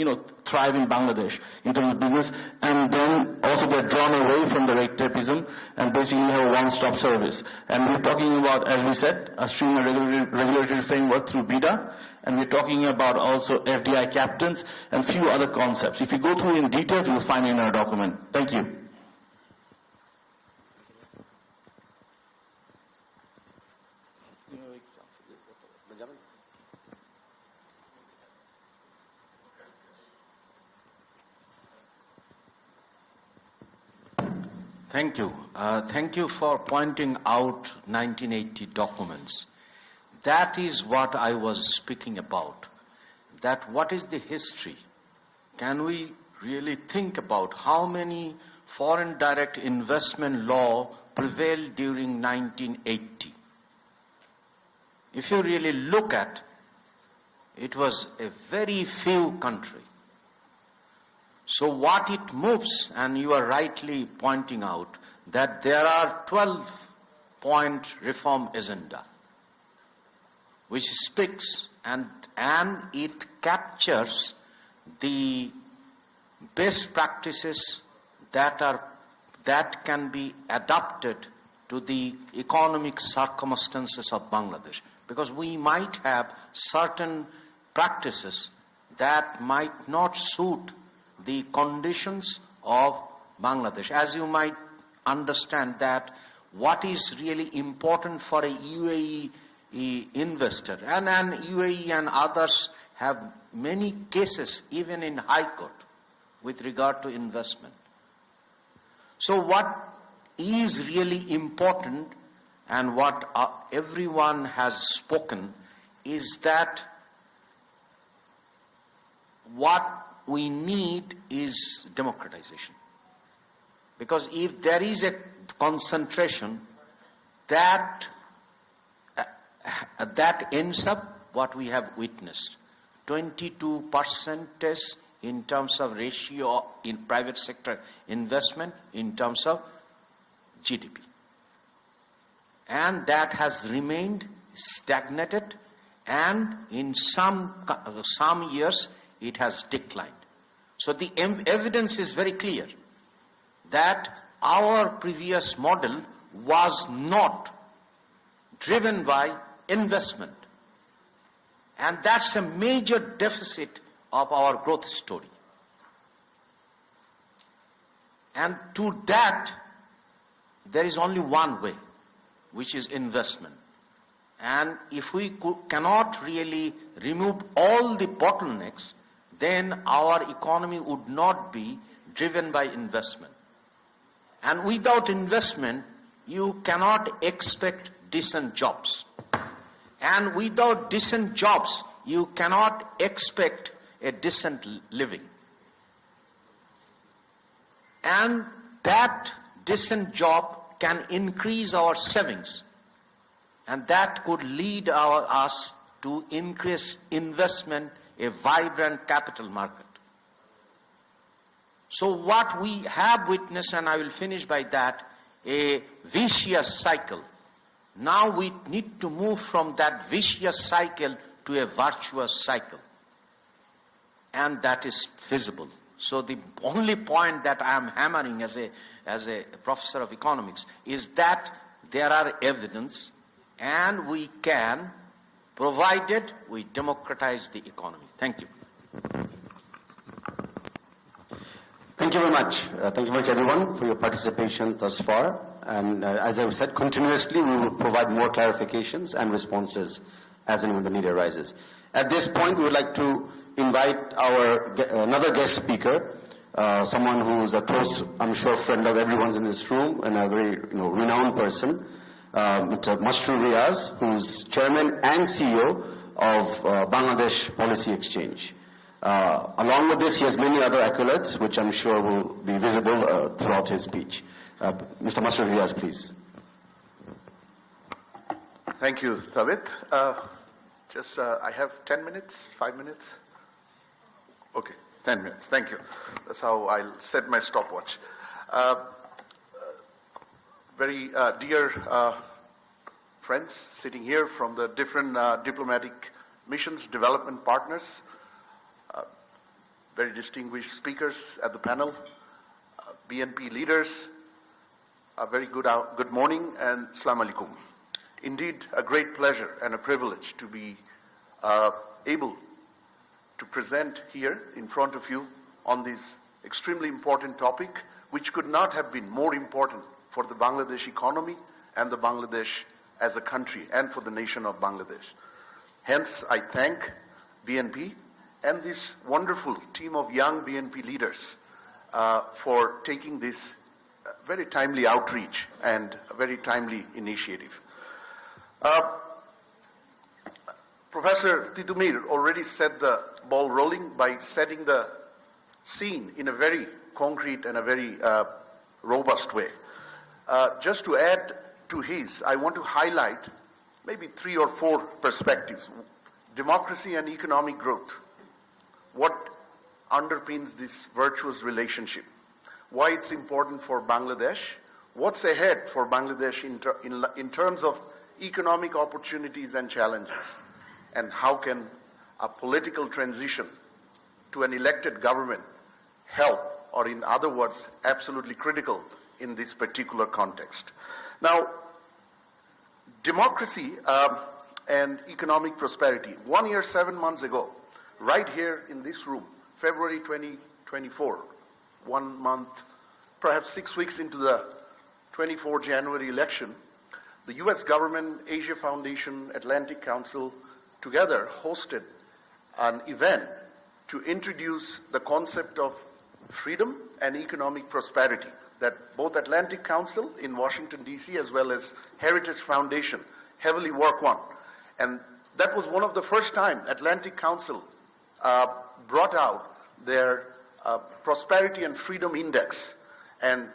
thrive in Bangladesh in terms of business, and then also they're drawn away from the red tapeism and basically have a one-stop service. And we're talking about, as we said, a streamlined regulatory framework through BIDA, and we're talking about also FDI captains and a few other concepts. If you go through in detail, you'll find it in our document. Thank you. Thank you. Thank you for pointing out 1980 documents. That is what I was speaking about. That what is the history? Can we really think about how many foreign direct investment law prevailed during 1980? If you really look at, it was a very few countries. So what it moves, and you are rightly pointing out, that there are 12-point reform agenda, which speaks and it captures the best practices that can be adapted to the economic circumstances of Bangladesh. Because we might have certain practices that might not suit the conditions of Bangladesh. As you might understand that what is really important for a UAE investor, and UAE and others have many cases even in High Court with regard to investment. So what is really important and what everyone has spoken is that what we need is democratization. Because if there is a concentration, that ends up what we have witnessed. 22% in terms of ratio in private sector investment in terms of GDP. And that has remained stagnated, and in some years it has declined. So the evidence is very clear that our previous model was not driven by investment. And that's a major deficit of our growth story. And to that, there is only one way, which is investment. And if we cannot really remove all the bottlenecks, then our economy would not be driven by investment. And without investment, you cannot expect decent jobs. And without decent jobs, you cannot expect a decent living. And that decent job can increase our savings. And that could lead us to increase investment, a vibrant capital market. So what we have witnessed, and I will finish by that, a vicious cycle. Now we need to move from that vicious cycle to a virtuous cycle. And that is feasible. So the only point that I am hammering as a professor of economics is that there are evidence and we can, provided we democratize the economy. Thank you. Thank you very much. Thank you very much, everyone, for your participation thus far. And as I said, continuously we will provide more clarifications and responses as and when the need arises. At this point, we would like to invite another guest speaker, someone who is a close, I'm sure, friend of everyone's in this room and a very renowned person, Mr. Masroor Riaz, who's chairman and CEO of Bangladesh Policy Exchange. Along with this, he has many other accolades, which I'm sure will be visible throughout his speech. Mr. Masroor Riaz, please. Thank you, Thabit. I have 10 minutes, 5 minutes? Okay, 10 minutes, thank you. That's how I'll set my stopwatch. Very dear friends sitting here from the different diplomatic missions, development partners, very distinguished speakers at the panel, BNP leaders, a very good morning and Assalamu alaikum. Indeed, a great pleasure and a privilege to be able to present here in front of you on this extremely important topic, which could not have been more important for the Bangladesh economy and the Bangladesh as a country and for the nation of Bangladesh. Hence, I thank BNP and this wonderful team of young BNP leaders for taking this very timely outreach and a very timely initiative. Professor Titumir already set the ball rolling by setting the scene in a very concrete and a very robust way. Just to add to his, I want to highlight maybe 3 or 4 perspectives. Democracy and economic growth. What underpins this virtuous relationship? Why it's important for Bangladesh? What's ahead for Bangladesh in terms of economic opportunities and challenges? And how can a political transition to an elected government help, or in other words, absolutely critical in this particular context? Now, democracy and economic prosperity. 1 year, 7 months ago, right here in this room, February 2024, 1 month, perhaps 6 weeks into the 24 January election, the US government, Asia Foundation, Atlantic Council together hosted an event to introduce the concept of freedom and economic prosperity that both Atlantic Council in Washington, D.C. as well as Heritage Foundation heavily work on. And that was one of the first time Atlantic Council brought out their Prosperity and Freedom Index and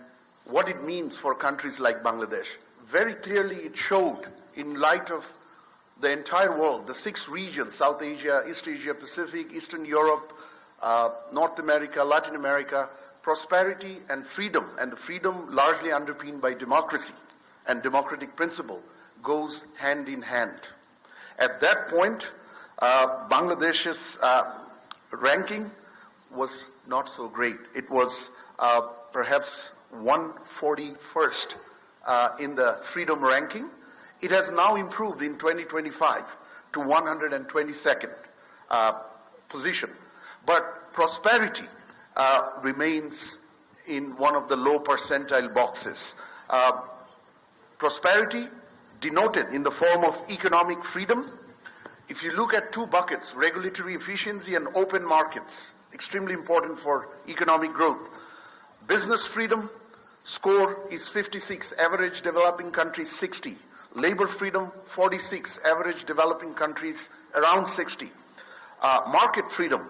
what it means for countries like Bangladesh. Very clearly it showed, in light of the entire world, the 6 regions, South Asia, East Asia, Pacific, Eastern Europe, North America, Latin America, prosperity and the freedom largely underpinned by democracy and democratic principle goes hand in hand. At that point, Bangladesh's ranking was not so great. It was perhaps 141st in the freedom ranking. It has now improved in 2025 to 122nd position. But prosperity remains in one of the low percentile boxes. Prosperity denoted in the form of economic freedom. If you look at 2 buckets, regulatory efficiency and open markets, extremely important for economic growth. Business freedom score is 56, average developing countries 60. Labor freedom 46, average developing countries around 60. Market freedom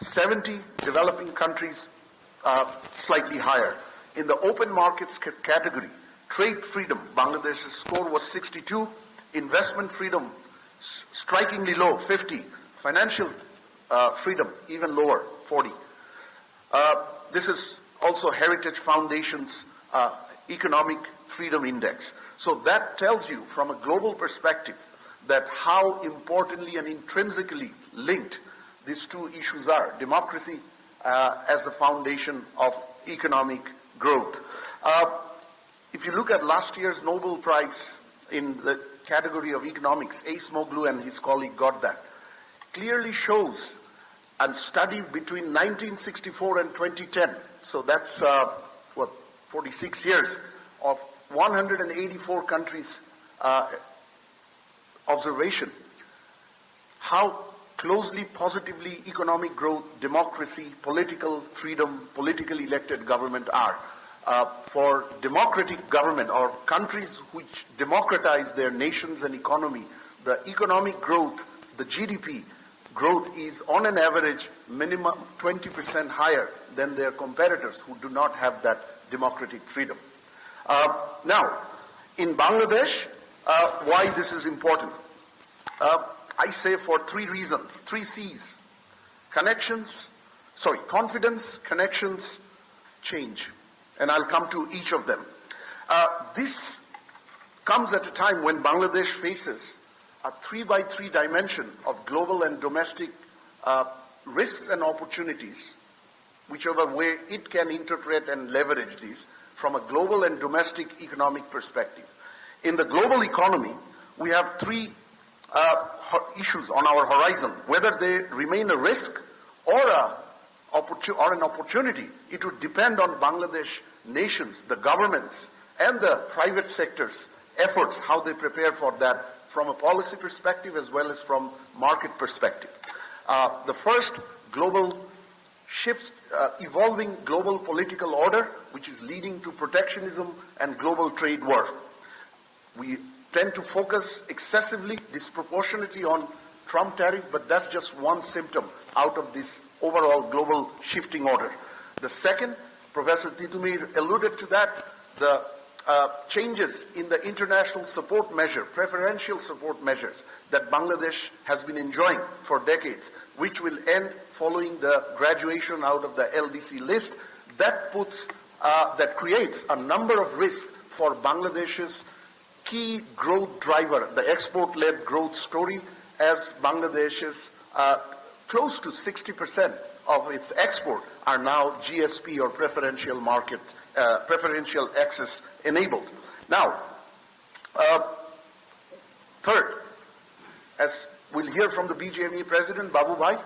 70, developing countries slightly higher. In the open markets category, trade freedom, Bangladesh's score was 62. Investment freedom, strikingly low, 50. Financial freedom, even lower, 40. This is also Heritage Foundation's economic Freedom Index. So that tells you from a global perspective that how importantly and intrinsically linked these two issues are. Democracy as the foundation of economic growth. If you look at last year's Nobel Prize in the category of economics, Ace Moglu and his colleague got that, clearly shows a study between 1964 and 2010, so that's 46 years of 184 countries observation, how closely, positively economic growth, democracy, political freedom, politically elected government are. For democratic government or countries which democratize their nations and economy, the economic growth, the GDP growth is on an average minimum 20% higher than their competitors who do not have that democratic freedom. Now, in Bangladesh, why this is important? I say for three reasons, 3 C's. Confidence, connections, change. And I'll come to each of them. This comes at a time when Bangladesh faces a 3x3 dimension of global and domestic risks and opportunities, whichever way it can interpret and leverage these from a global and domestic economic perspective. In the global economy, we have 3 issues on our horizon. Whether they remain a risk or an opportunity, it would depend on Bangladesh nations, the governments, and the private sector's efforts, how they prepare for that from a policy perspective as well as from market perspective. The first, global shifts, evolving global political order, which is leading to protectionism and global trade war. We tend to focus excessively, disproportionately on Trump tariff, but that's just one symptom out of this overall global shifting order. The second, Professor Titumir alluded to that, the changes in the international support measure, preferential support measures that Bangladesh has been enjoying for decades, which will end following the graduation out of the LDC list. That creates a number of risks for Bangladesh's key growth driver, the export-led growth story, as Bangladesh's close to 60% of its export are now GSP or preferential market, preferential access enabled. Now, third, as we'll hear from the BGME president, Babu Bhai,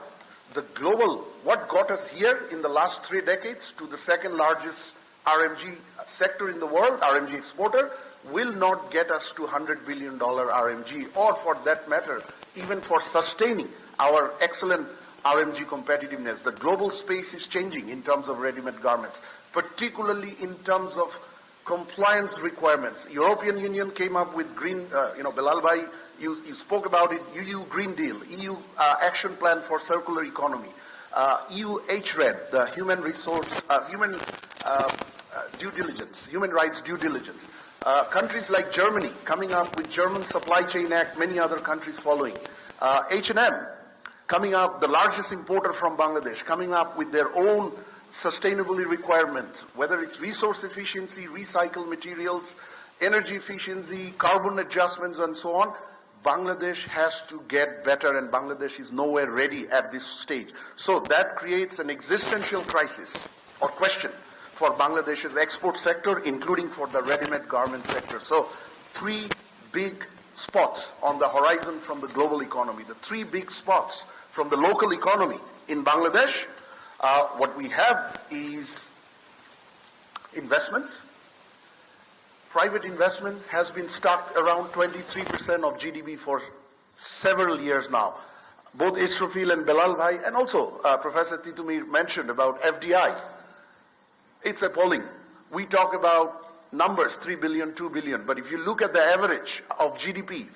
what got us here in the last 3 decades to the second largest RMG sector in the world, RMG exporter, will not get us to $100 billion RMG, or for that matter, even for sustaining our excellent RMG competitiveness. The global space is changing in terms of ready-made garments, particularly in terms of compliance requirements. European Union came up with green, Bilal Bhai, you spoke about it, EU Green Deal, EU Action Plan for Circular Economy, EU HRED, the human rights due diligence. Countries like Germany coming up with German Supply Chain Act, many other countries following. H&M coming up, the largest importer from Bangladesh, coming up with their own sustainability requirements, whether it's resource efficiency, recycled materials, energy efficiency, carbon adjustments, and so on. Bangladesh has to get better, and Bangladesh is nowhere ready at this stage. So that creates an existential crisis or question for Bangladesh's export sector, including for the ready-made garment sector. So 3 big spots on the horizon from the global economy. The 3 big spots from the local economy in Bangladesh, what we have is investments. Private investment has been stuck around 23% of GDP for several years now. Both Israfil and Bilal Bhai, and also Professor Titumir mentioned about FDI. It's appalling. We talk about numbers, 3 billion, 2 billion, but if you look at the average of GDP,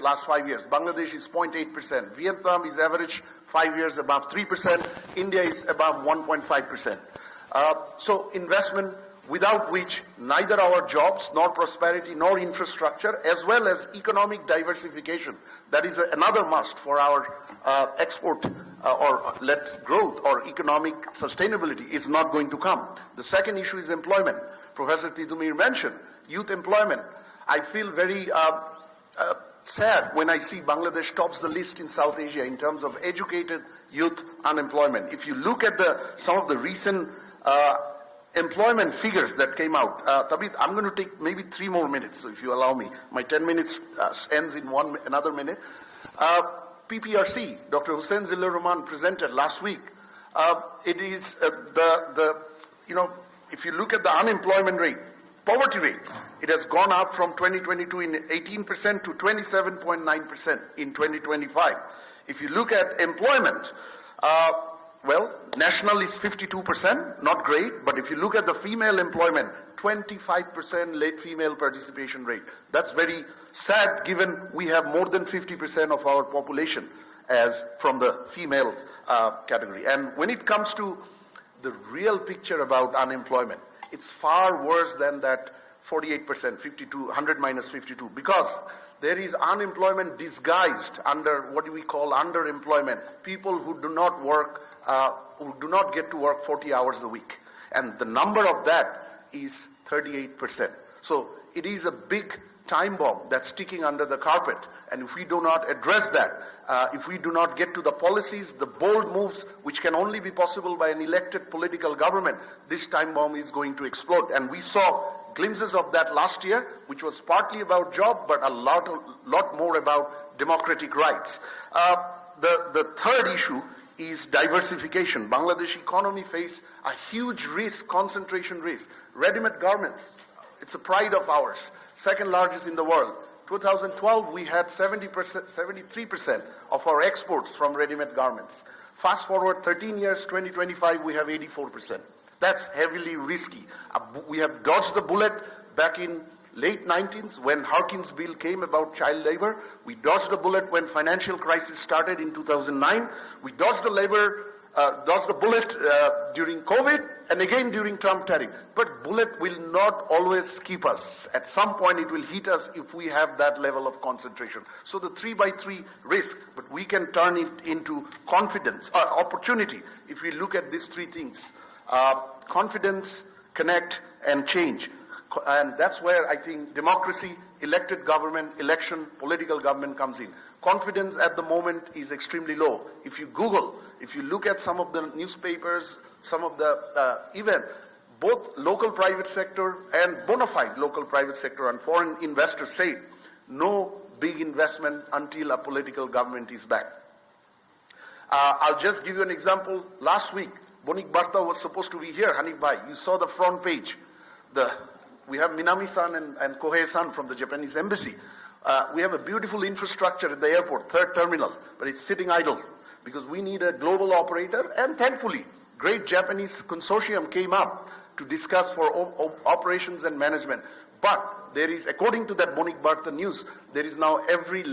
last 5 years, Bangladesh is 0.8%, Vietnam is average 5 years above 3%, India is above 1.5%. So investment, without which neither our jobs, nor prosperity, nor infrastructure, as well as economic diversification, that is another must for our export growth or economic sustainability, is not going to come. The second issue is employment. Professor Titumir mentioned, youth employment. I feel very sad when I see Bangladesh tops the list in South Asia in terms of educated youth unemployment. If you look at some of the recent employment figures that came out, Tabith, I'm going to take maybe 3 more minutes, if you allow me. My 10 minutes ends in another minute. PPRC, Dr. Hussein Zillur Rahman presented last week. It is if you look at the unemployment rate, poverty rate, it has gone up from 2022 in 18% to 27.9% in 2025. If you look at employment, national is 52%, not great, but if you look at the female employment, 25% late female participation rate. That's very sad given we have more than 50% of our population as from the female category. And when it comes to the real picture about unemployment, it's far worse than that 48%, 52, 100 minus 52, because there is unemployment disguised under what do we call underemployment, people who do not work, who do not get to work 40 hours a week. And the number of that is 38%. So it is a big time bomb that's sticking under the carpet. And if we do not address that, if we do not get to the policies, the bold moves, which can only be possible by an elected political government, this time bomb is going to explode. And we saw glimpses of that last year, which was partly about job, but a lot more about democratic rights. The third issue is diversification. Bangladesh economy face a huge risk, concentration risk. Ready-made garments, it's a pride of ours, second largest in the world. 2012, we had 73% of our exports from ready-made garments. Fast forward 13 years, 2025, we have 84%. That's heavily risky. We have dodged the bullet back in late 19s when Harkin's bill came about child labor. We dodged the bullet when financial crisis started in 2009. We dodged the bullet during COVID and again during Trump tariff. But bullet will not always keep us. At some point it will hit us if we have that level of concentration. So the 3x3 risk, but we can turn it into confidence, opportunity if we look at these 3 things. Confidence, connect, and change. And that's where I think democracy, elected government, election, political government comes in. Confidence at the moment is extremely low. If you Google, if you look at some of the newspapers, some of the even both local private sector and bona fide local private sector and foreign investors say no big investment until a political government is back. I'll just give you an example. Last week, Bonik Barta was supposed to be here, Hanif Bhai. You saw the front page. We have Minami-san and Kohei-san from the Japanese embassy. We have a beautiful infrastructure at the airport, 3rd terminal, but it's sitting idle because we need a global operator. And thankfully, great Japanese consortium came up to discuss for operations and management. But there is, according to that Bonik Barta news, there is now every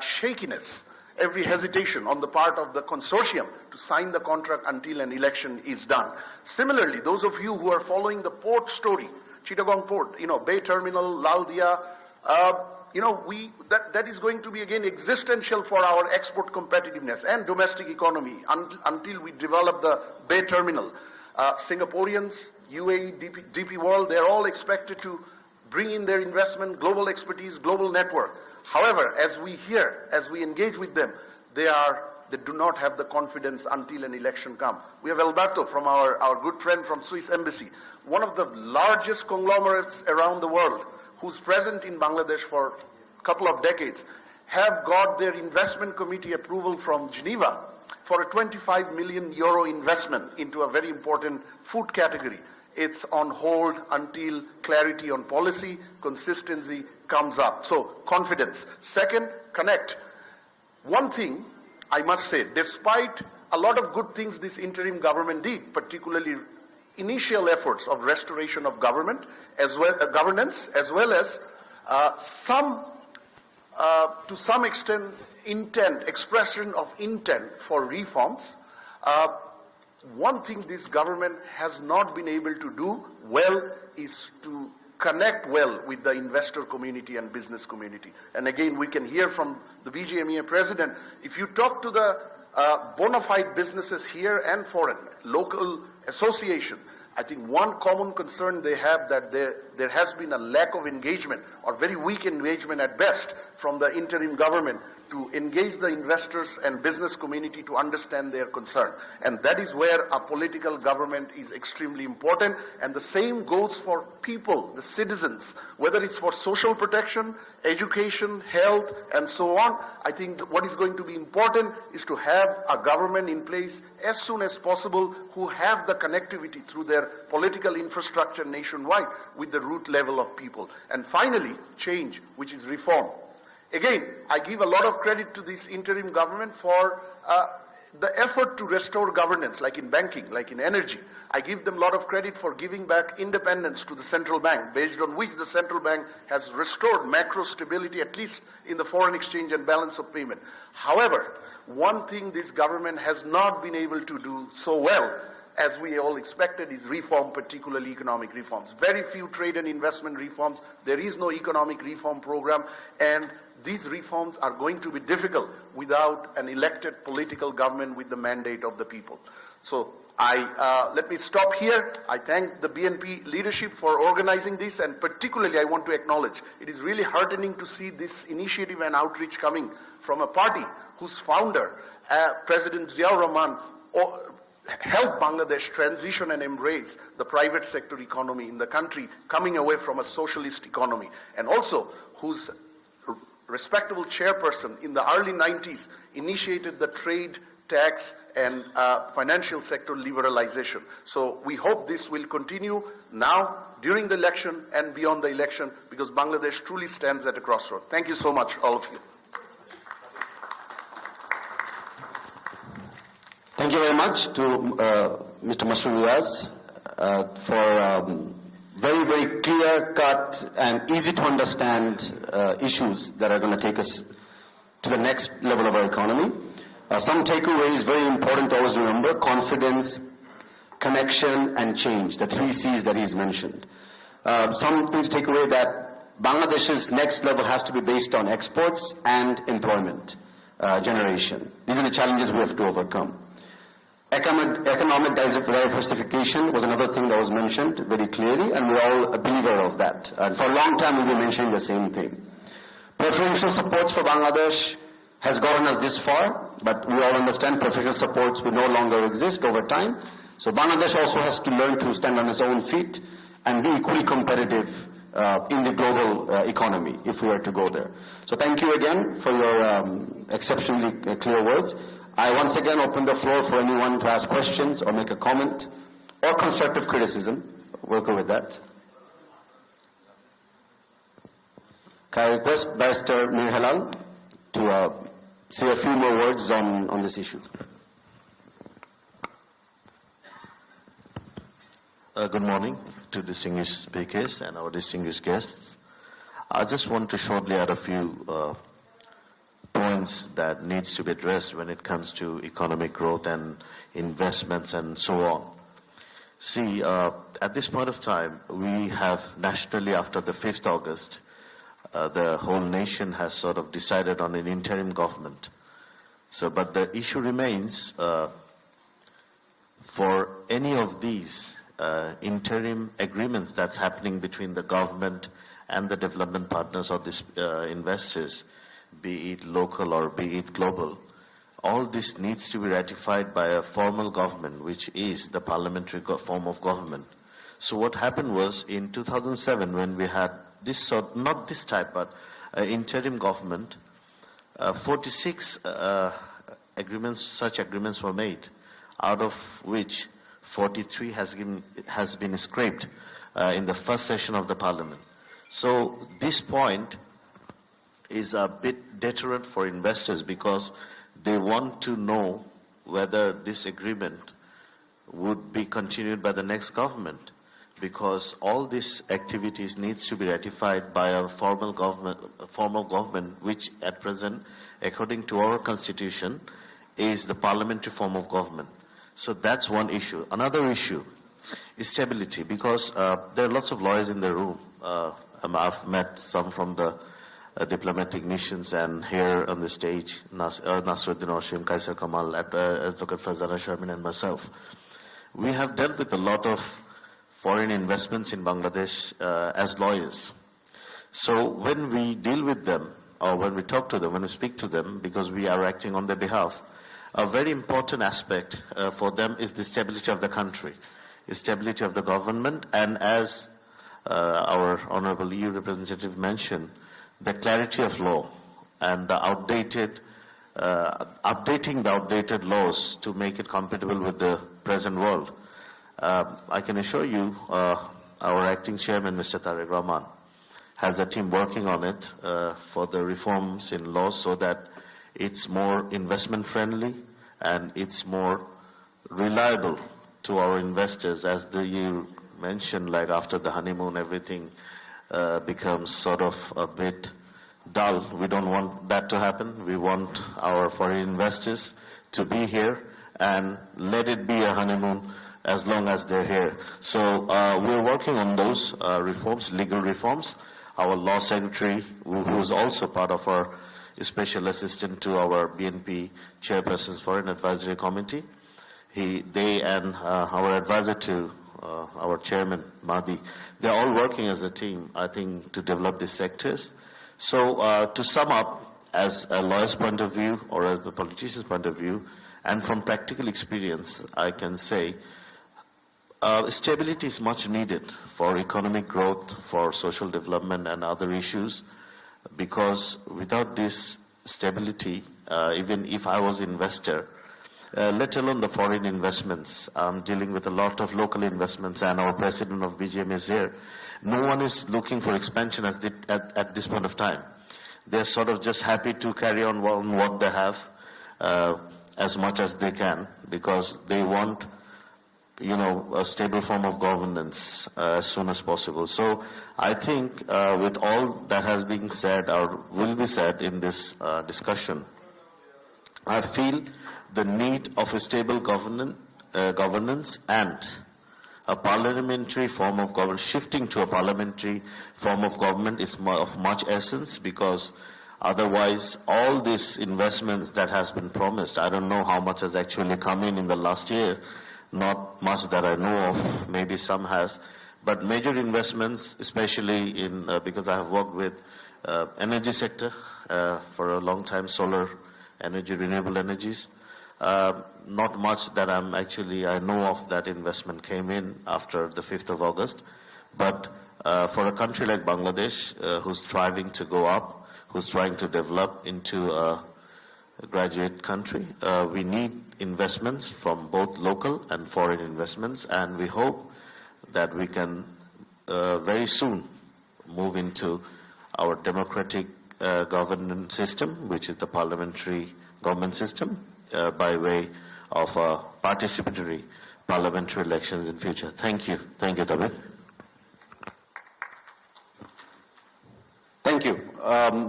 shakiness, every hesitation on the part of the consortium to sign the contract until an election is done. Similarly, those of you who are following the port story, Chittagong Port, Bay Terminal, Laldia, that is going to be again existential for our export competitiveness and domestic economy until we develop the Bay Terminal. Singaporeans, UAE, DP World, they're all expected to bring in their investment, global expertise, global network. However, as we hear, as we engage with them, they do not have the confidence until an election comes. We have Alberto from our good friend from Swiss Embassy, one of the largest conglomerates around the world, who's present in Bangladesh for a couple of decades, have got their investment committee approval from Geneva for a 25 million euro investment into a very important food category. It's on hold until clarity on policy, consistency comes up. So confidence. Second, connect. One thing I must say, despite a lot of good things this interim government did, particularly initial efforts of restoration of government, governance, as well as to some extent, expression of intent for reforms. One thing this government has not been able to do well is to connect well with the investor community and business community. And again, we can hear from the BGMEA president, if you talk to the bona fide businesses here and foreign, local association, I think one common concern they have that there has been a lack of engagement or very weak engagement at best from the interim government to engage the investors and business community to understand their concern. And that is where a political government is extremely important. And the same goes for people, the citizens, whether it's for social protection, education, health, and so on. I think what is going to be important is to have a government in place as soon as possible who have the connectivity through their political infrastructure nationwide with the root level of people. And finally, change, which is reform. Again, I give a lot of credit to this interim government for the effort to restore governance, like in banking, like in energy. I give them a lot of credit for giving back independence to the central bank, based on which the central bank has restored macro stability, at least in the foreign exchange and balance of payment. However, one thing this government has not been able to do so well, as we all expected, is reform, particularly economic reforms. Very few trade and investment reforms. There is no economic reform program, and these reforms are going to be difficult without an elected political government with the mandate of the people. So let me stop here. I thank the BNP leadership for organizing this, and particularly I want to acknowledge it is really heartening to see this initiative and outreach coming from a party whose founder, President Ziaur Rahman, helped Bangladesh transition and embrace the private sector economy in the country, coming away from a socialist economy, and also whose respectable chairperson in the early 90s initiated the trade, tax, and financial sector liberalization. So we hope this will continue now, during the election, and beyond the election, because Bangladesh truly stands at a crossroad. Thank you so much, all of you. Thank you very much to Mr. Masroor Riaz for very, very clear-cut and easy-to-understand issues that are going to take us to the next level of our economy. Some takeaways, very important to always remember: confidence, connection, and change, the 3 C's that he's mentioned. Something to take away that Bangladesh's next level has to be based on exports and employment generation. These are the challenges we have to overcome. Economic diversification was another thing that was mentioned very clearly, and we're all a believer of that. And for a long time, we've been mentioning the same thing. Preferential supports for Bangladesh has gotten us this far, but we all understand preferential supports will no longer exist over time. So Bangladesh also has to learn to stand on its own feet and be equally competitive in the global economy if we were to go there. So thank you again for your exceptionally clear words. I once again open the floor for anyone to ask questions or make a comment or constructive criticism. We'll go with that. Can I request Barrister Mir Halal to say a few more words on this issue? Good morning to distinguished speakers and our distinguished guests. I just want to shortly add a few points that needs to be addressed when it comes to economic growth and investments and so on. See, at this point of time, we have nationally, after the 5th August, the whole nation has sort of decided on an interim government. So, but the issue remains for any of these interim agreements that's happening between the government and the development partners or these investors, be it local or be it global, all this needs to be ratified by a formal government, which is the parliamentary form of government. So what happened was in 2007, when we had this sort, not this type, but interim government, 46 agreements, such agreements were made, out of which 43 has been scrapped in the first session of the parliament. So this point is a bit deterrent for investors because they want to know whether this agreement would be continued by the next government, because all these activities needs to be ratified by a formal government, which at present, according to our constitution, is the parliamentary form of government. So that's one issue. Another issue is stability, because there are lots of lawyers in the room. I've met some from the diplomatic missions, and here on the stage, Nasruddin Oshim, Kaiser Kamal, Advocate Fazana Sharmin, and myself. We have dealt with a lot of foreign investments in Bangladesh as lawyers. So when we deal with them, or when we talk to them, when we speak to them, because we are acting on their behalf, a very important aspect for them is the stability of the country, the stability of the government, and as our Honorable EU representative mentioned, the clarity of law and the updating the outdated laws to make it compatible with the present world. I can assure you, our acting chairman, Mr. Tariq Rahman, has a team working on it for the reforms in law so that it's more investment friendly and it's more reliable to our investors. As you mentioned, like after the honeymoon, everything becomes sort of a bit dull. We don't want that to happen. We want our foreign investors to be here and let it be a honeymoon as long as they're here. So we're working on those reforms, legal reforms. Our law secretary, who's also part of our special assistant to our BNP chairperson's foreign advisory committee, they and our advisor to our chairman, Mahdi, they're all working as a team, I think, to develop these sectors. So to sum up, as a lawyer's point of view or as a politician's point of view, and from practical experience, I can say stability is much needed for economic growth, for social development and other issues, because without this stability, even if I was investor, let alone the foreign investments, I'm dealing with a lot of local investments, and our president of BGM is here. No one is looking for expansion at this point of time. They're sort of just happy to carry on what they have as much as they can, because they want a stable form of governance as soon as possible. So I think with all that has been said or will be said in this discussion, I feel the need of a stable governance and a parliamentary form of government, shifting to a parliamentary form of government is of much essence, because otherwise all these investments that has been promised, I don't know how much has actually come in the last year. Not much that I know of, maybe some has, but major investments, especially in, because I have worked with energy sector for a long time, solar energy, renewable energies, not much that I know of that investment came in after the 5th of August, but for a country like Bangladesh, who's striving to go up, who's trying to develop into a graduate country, we need investments from both local and foreign investments, and we hope that we can very soon move into our democratic governance system, which is the parliamentary government system, by way of participatory parliamentary elections in future. Thank you. Thank you, Tabith. Thank you.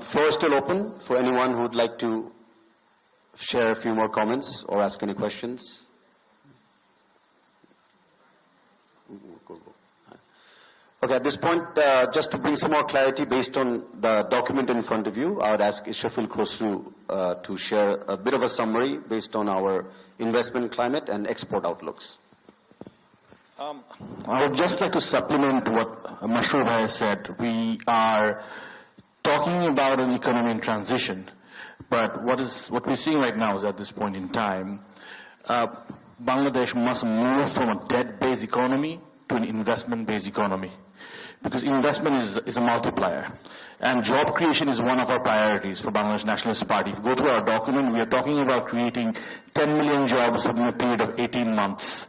Floor is still open for anyone who would like to share a few more comments or ask any questions. Okay, at this point, just to bring some more clarity based on the document in front of you, I would ask Ishrafil Khosru to share a bit of a summary based on our investment climate and export outlooks. I would just like to supplement what Mashroor has said. We are talking about an economy in transition, but what we're seeing right now is at this point in time, Bangladesh must move from a debt-based economy to an investment-based economy, because investment is a multiplier. And job creation is one of our priorities for Bangladesh Nationalist Party. If you go to our document, we are talking about creating 10 million jobs within a period of 18 months.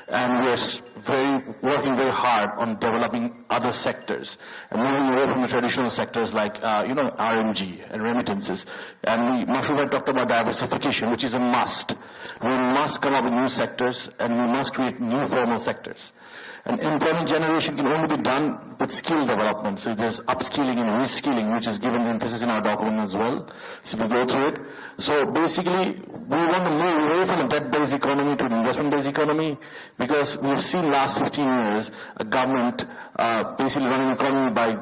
And we are working very hard on developing other sectors and moving away from the traditional sectors like, RMG and remittances. And Mashroor talked about diversification, which is a must. We must come up with new sectors, and we must create new formal sectors. And employment generation can only be done with skill development. So there's upskilling and reskilling, which is given emphasis in our document as well. So if we go through it. So basically, we want to move away from a debt-based economy to an investment-based economy, because we've seen last 15 years a government basically running the economy by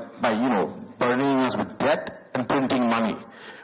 burdening us with debt and printing money,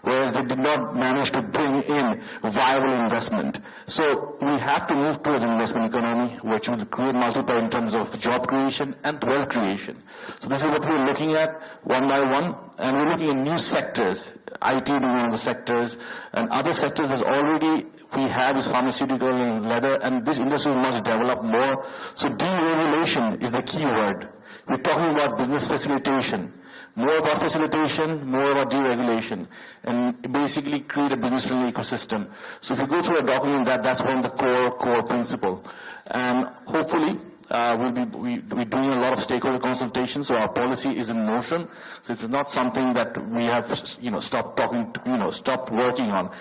whereas they did not manage to bring in viable investment. So we have to move towards investment economy, which will create multiplier in terms of job creation and wealth creation. So this is what we're looking at one by one, and we're looking at new sectors, IT being one of the sectors, and other sectors that's already we have is pharmaceutical and leather, and this industry must develop more. So deregulation is the key word. We're talking about business facilitation. More about facilitation, more about deregulation, and basically create a business-friendly ecosystem. So if you go through a document, that's one of the core principle. And hopefully, we're doing a lot of stakeholder consultations, so our policy is in motion. So it's not something that we have, stopped working on.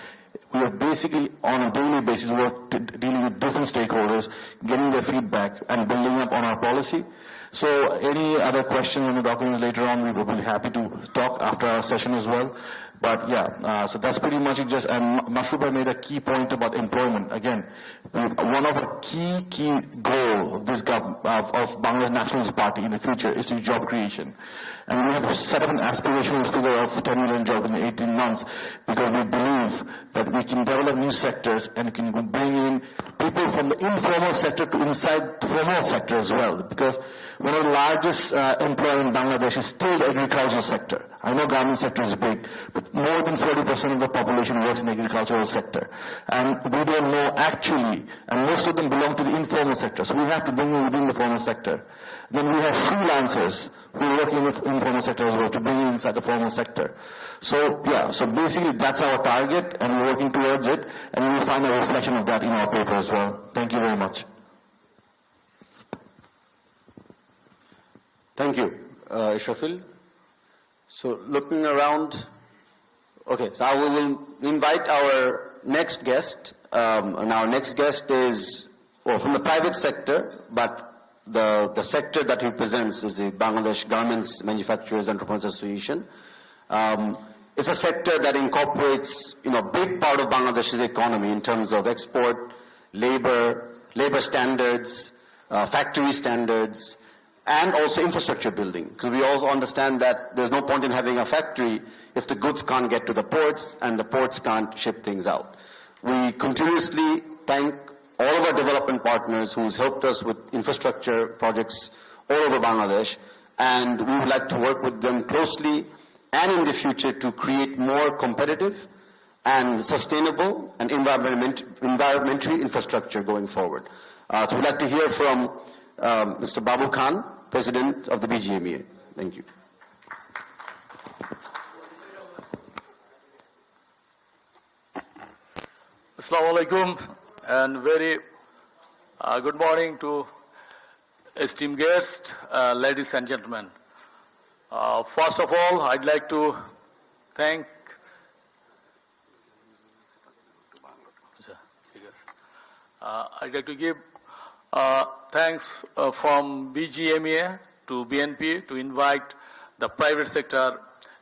We are basically on a daily basis dealing with different stakeholders, getting their feedback and building up on our policy. So any other questions on the documents later on, we will be happy to talk after our session as well. But yeah, so that's pretty much it. And Mashruba made a key point about employment. Again, one of the key goal of this of Bangladesh Nationalist Party in the future is to job creation. And we have set up an aspirational figure of 10 million jobs in 18 months because we believe that we can develop new sectors and can bring in people from the informal sector to inside the formal sector as well. Because one of the largest employer in Bangladesh is still the agricultural sector. I know garment sector is big, but more than 40% of the population works in the agricultural sector. And we don't know actually, and most of them belong to the informal sector. So we have to bring them within the formal sector. Then we have freelancers who work in the informal sector as well to bring in inside the formal sector. So yeah, so basically that's our target and we're working towards it, and you will find a reflection of that in our paper as well. Thank you very much. Thank you, Ishrafil. So looking around, okay, so I will invite our next guest, and our next guest is from the private sector, but the sector that he represents is the Bangladesh Garments Manufacturers Entrepreneurs Association. It's a sector that incorporates, a big part of Bangladesh's economy in terms of export, labor standards, factory standards, and also infrastructure building. Because we also understand that there's no point in having a factory if the goods can't get to the ports and the ports can't ship things out. We continuously thank all of our development partners who's helped us with infrastructure projects all over Bangladesh, and we would like to work with them closely and in the future to create more competitive and sustainable and environmentally infrastructure going forward. So we'd like to hear from Mr. Babu Khan, President of the BGMEA. Thank you. Assalamu alaikum and very good morning to esteemed guests, ladies and gentlemen. First of all, I'd like to thank give thanks from BGMEA to BNP to invite the private sector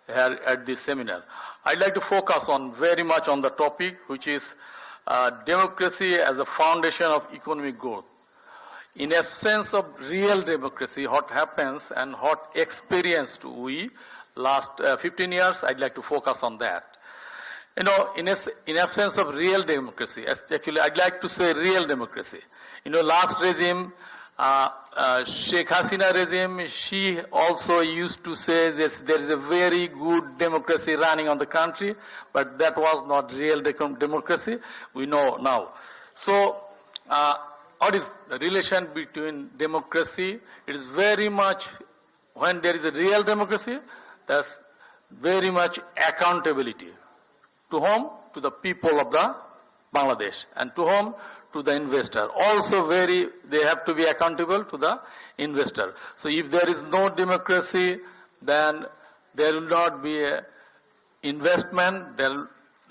here at this seminar. I'd like to focus very much on the topic, which is democracy as a foundation of economic growth. In absence of real democracy, what happens and what experienced we last 15 years, I'd like to focus on that. In absence of real democracy, actually I'd like to say real democracy. Last regime, Sheikh Hasina regime, she also used to say that there is a very good democracy running on the country, but that was not real democracy, we know now. So, what is the relation between democracy? It is very much, when there is a real democracy, there's very much accountability. To whom? To the people of the Bangladesh. And to whom? To the investor. Also they have to be accountable to the investor. So if there is no democracy, then there will not be a investment.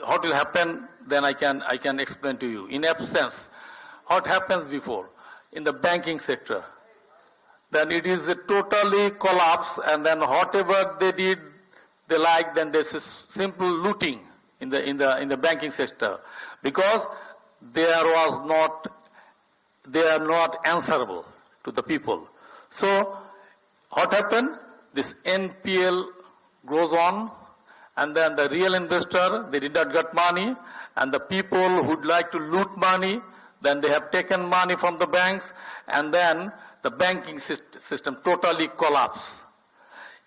What will happen, then I can explain to you. In absence, what happens before? In the banking sector, then it is a totally collapse, and then whatever they did, then there's a simple looting in the banking sector, because they are not answerable to the people. So what happened? This NPL grows on, and then the real investor, they did not get money, and the people who'd like to loot money, then they have taken money from the banks, and then the banking system totally collapsed.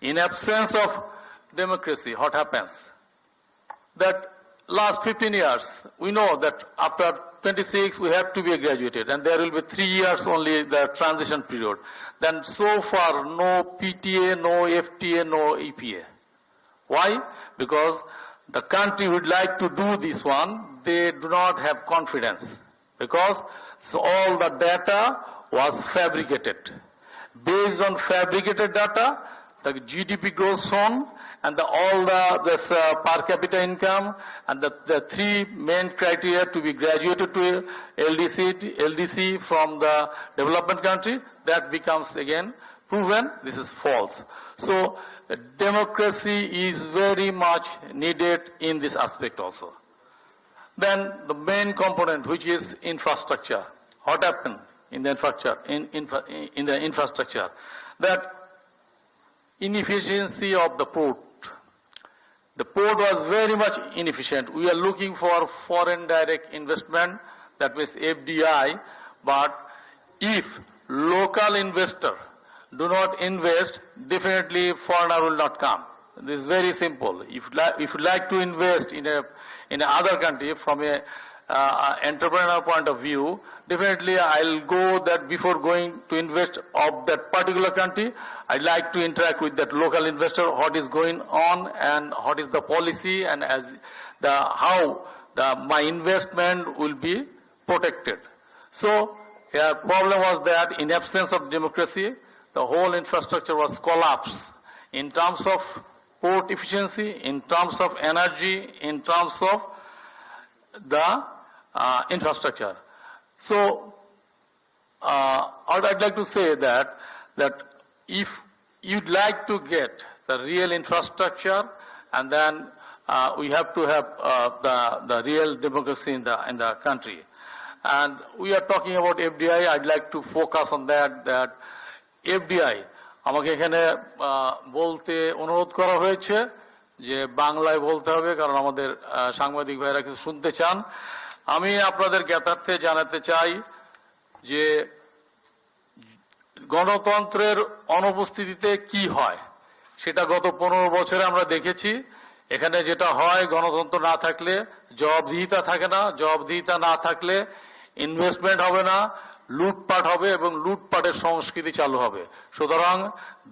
In absence of democracy, what happens? That last 15 years, we know that after 26, we have to be graduated, and there will be 3 years only the transition period. Then so far, no PTA, no FTA, no EPA. Why? Because the country would like to do this one, they do not have confidence. Because all the data was fabricated. Based on fabricated data, the GDP growth shown, and this per capita income, and the three main criteria to be graduated to LDC from the development country, that becomes again proven this is false. So democracy is very much needed in this aspect also. Then the main component, which is infrastructure. What happened in the infrastructure? In the infrastructure, that inefficiency of the port. The port was very much inefficient. We are looking for foreign direct investment, that means FDI, but if local investor do not invest, definitely foreigner will not come. This is very simple. If you like to invest in another country from a entrepreneur point of view, definitely I'll go that before going to invest of that particular country, I'd like to interact with that local investor, what is going on and what is the policy, and how my investment will be protected. So the problem was that in absence of democracy, the whole infrastructure was collapsed in terms of port efficiency, in terms of energy, in terms of the infrastructure. So I'd like to say that if you'd like to get the real infrastructure, and then we have to have the real democracy in the country. And we are talking about FDI. I'd like to focus on that FDI. আমাকে এখানে বলতে অনুরোধ করা হয়েছে যে বাংলায় বলতে হবে, কারণ আমাদের সাংবাদিক ভাইরা কিছু শুনতে চান। আমি আপনাদের জ্ঞাতার্থে জানাতে চাই যে গণতন্ত্রের অনুপস্থিতিতে কি হয় সেটা গত 15 বছরে আমরা দেখেছি। এখানে যেটা হয়, গণতন্ত্র না থাকলে জবাবদিহিতা থাকে না, জবাবদিহিতা না থাকলে ইনভেস্টমেন্ট হবে না, লুটপাট হবে এবং লুটপাটের সংস্কৃতি চালু হবে। সুতরাং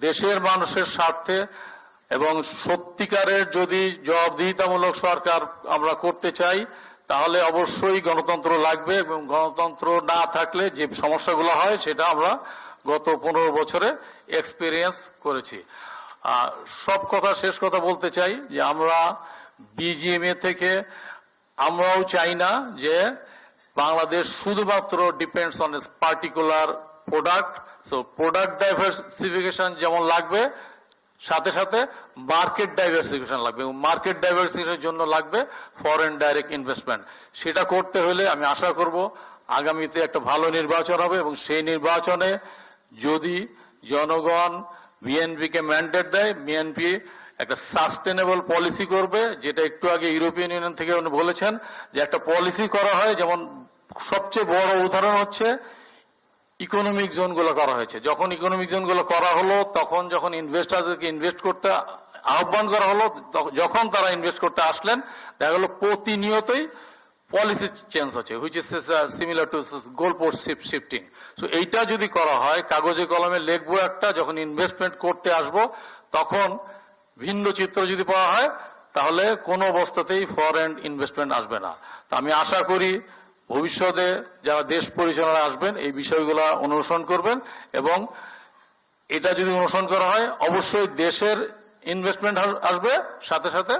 দেশের মানুষের স্বার্থে এবং সত্যিকারের যদি জবাবদিহিতামূলক সরকার আমরা করতে চাই, তাহলে অবশ্যই গণতন্ত্র লাগবে, এবং গণতন্ত্র না থাকলে যে সমস্যাগুলো হয় সেটা আমরা গত 15 বছরে এক্সপেরিয়েন্স করেছি। সব কথা শেষ কথা বলতে চাই যে আমরা বিজিএমএ থেকে আমরাও চাই না যে বাংলাদেশ শুধুমাত্র depends on particular product. So product diversification যেমন লাগবে, সাথে সাথে মার্কেট ডাইভার্সিফিকেশন লাগবে, এবং মার্কেট ডাইভার্সিফিকেশনের জন্য লাগবে ফরেন ডাইরেক্ট ইনভেস্টমেন্ট। সেটা করতে হলে আমি আশা করব আগামীতে একটা ভালো নির্বাচন হবে, এবং সেই নির্বাচনে যদি জনগণ বিএনপিকে ম্যান্ডেট দেয়, বিএনপি একটা সাস্টেনেবল পলিসি করবে, যেটা একটু আগে ইউরোপিয়ান ইউনিয়ন থেকে উনি বলেছেন যে একটা পলিসি করা হয়। যেমন সবচেয়ে বড় উদাহরণ হচ্ছে ইকোনমিক জোনগুলো করা হয়েছে। যখন ইকোনমিক জোনগুলো করা হলো, তখন যখন ইনভেস্টারদেরকে ইনভেস্ট করতে আহ্বান করা হলো, যখন তারা ইনভেস্ট করতে আসলেন, দেখা গেল প্রতিনিয়তই পলিসি চেঞ্জ হচ্ছে, which is similar to goal post shifting. So এইটা যদি করা হয়, কাগজে কলমে লিখবো একটা, যখন ইনভেস্টমেন্ট করতে আসবো তখন ভিন্ন চিত্র যদি পাওয়া হয়, তাহলে কোনো অবস্থাতেই ফরেন ইনভেস্টমেন্ট আসবে না। তো আমি আশা করি ভবিষ্যতে যারা দেশ পরিচালনা আসবেন এই বিষয়গুলো অনুসরণ করবেন, এবং এটা যদি অনুসরণ করা হয় অবশ্যই দেশের ইনভেস্টমেন্ট আসবে, সাথে সাথে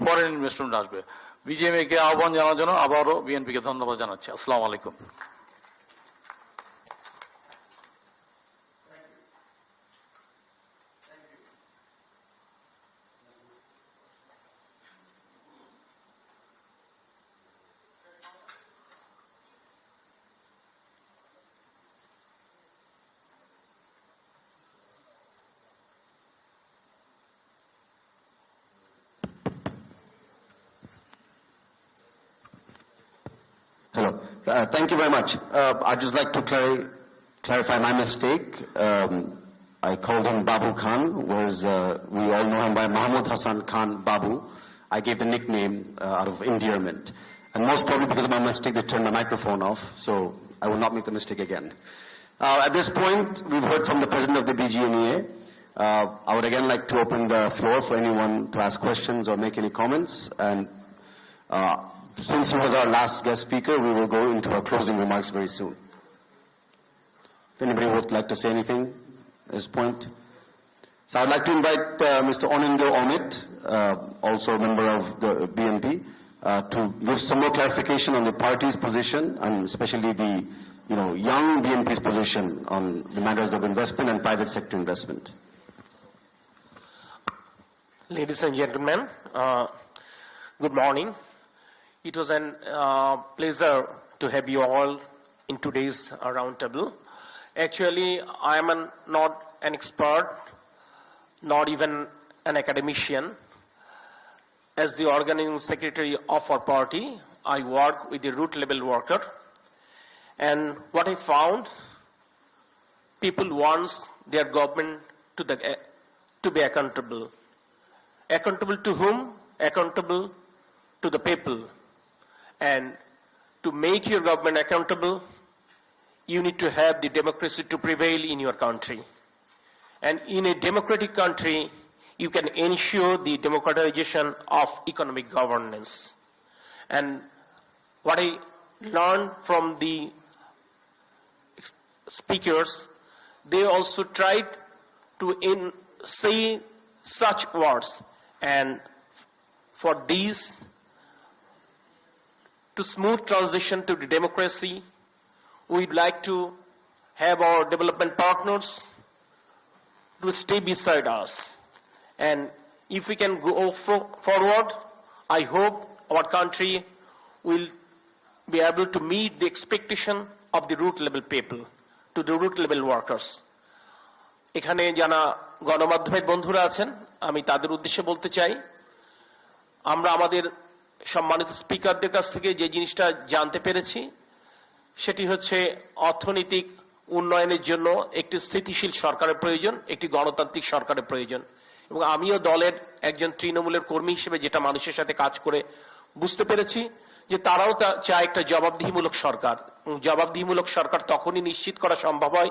ফরেন ইনভেস্টমেন্ট আসবে। বিজেএমএ কে আহ্বান জানানোর জন্য আবারও বিএনপিকে ধন্যবাদ জানাচ্ছি। আসসালামু আলাইকুম। So, thank you very much. I'd just like to clarify my mistake. I called him Babu Khan, whereas we all know him by Mahmud Hassan Khan Babu. I gave the nickname out of endearment. And most probably because of my mistake, they turned the microphone off, so I will not make the mistake again. At this point, we've heard from the president of the BGMEA. I would again like to open the floor for anyone to ask questions or make any comments. And since he was our last guest speaker, we will go into our closing remarks very soon. If anybody would like to say anything at this point. So I'd like to invite Mr. Onindo Omit, also a member of the BNP, to give some more clarification on the party's position, and especially the young BNP's position on the matters of investment and private sector investment. Ladies and gentlemen, good morning. It was a pleasure to have you all in today's roundtable. Actually, I am not an expert, not even an academician. As the organizing secretary of our party, I work with the root level worker. And what I found, people want their government to be accountable. Accountable to whom? Accountable to the people. And to make your government accountable, you need to have the democracy to prevail in your country. And in a democratic country, you can ensure the democratization of economic governance. And what I learned from the speakers, they also tried to say such words. And for these, to smooth transition to the democracy, we'd like to have our development partners to stay beside us. And if we can go forward, I hope our country will be able to meet the expectation of the root level people, to the root level workers. এখানে যারা গণমাধ্যমের বন্ধুরা আছেন, আমি তাদের উদ্দেশ্যে বলতে চাই, আমরা আমাদের সম্মানিত স্পিকারদের কাছ থেকে যে জিনিসটা জানতে পেরেছি, সেটি হচ্ছে অর্থনৈতিক উন্নয়নের জন্য একটি স্থিতিশীল সরকারের প্রয়োজন, একটি গণতান্ত্রিক সরকারের প্রয়োজন। এবং আমিও দলের একজন তৃণমূলের কর্মী হিসেবে যেটা মানুষের সাথে কাজ করে বুঝতে পেরেছি যে তারাও চায় একটা জবাবদিহিমূলক সরকার। জবাবদিহিমূলক সরকার তখনই নিশ্চিত করা সম্ভব হয়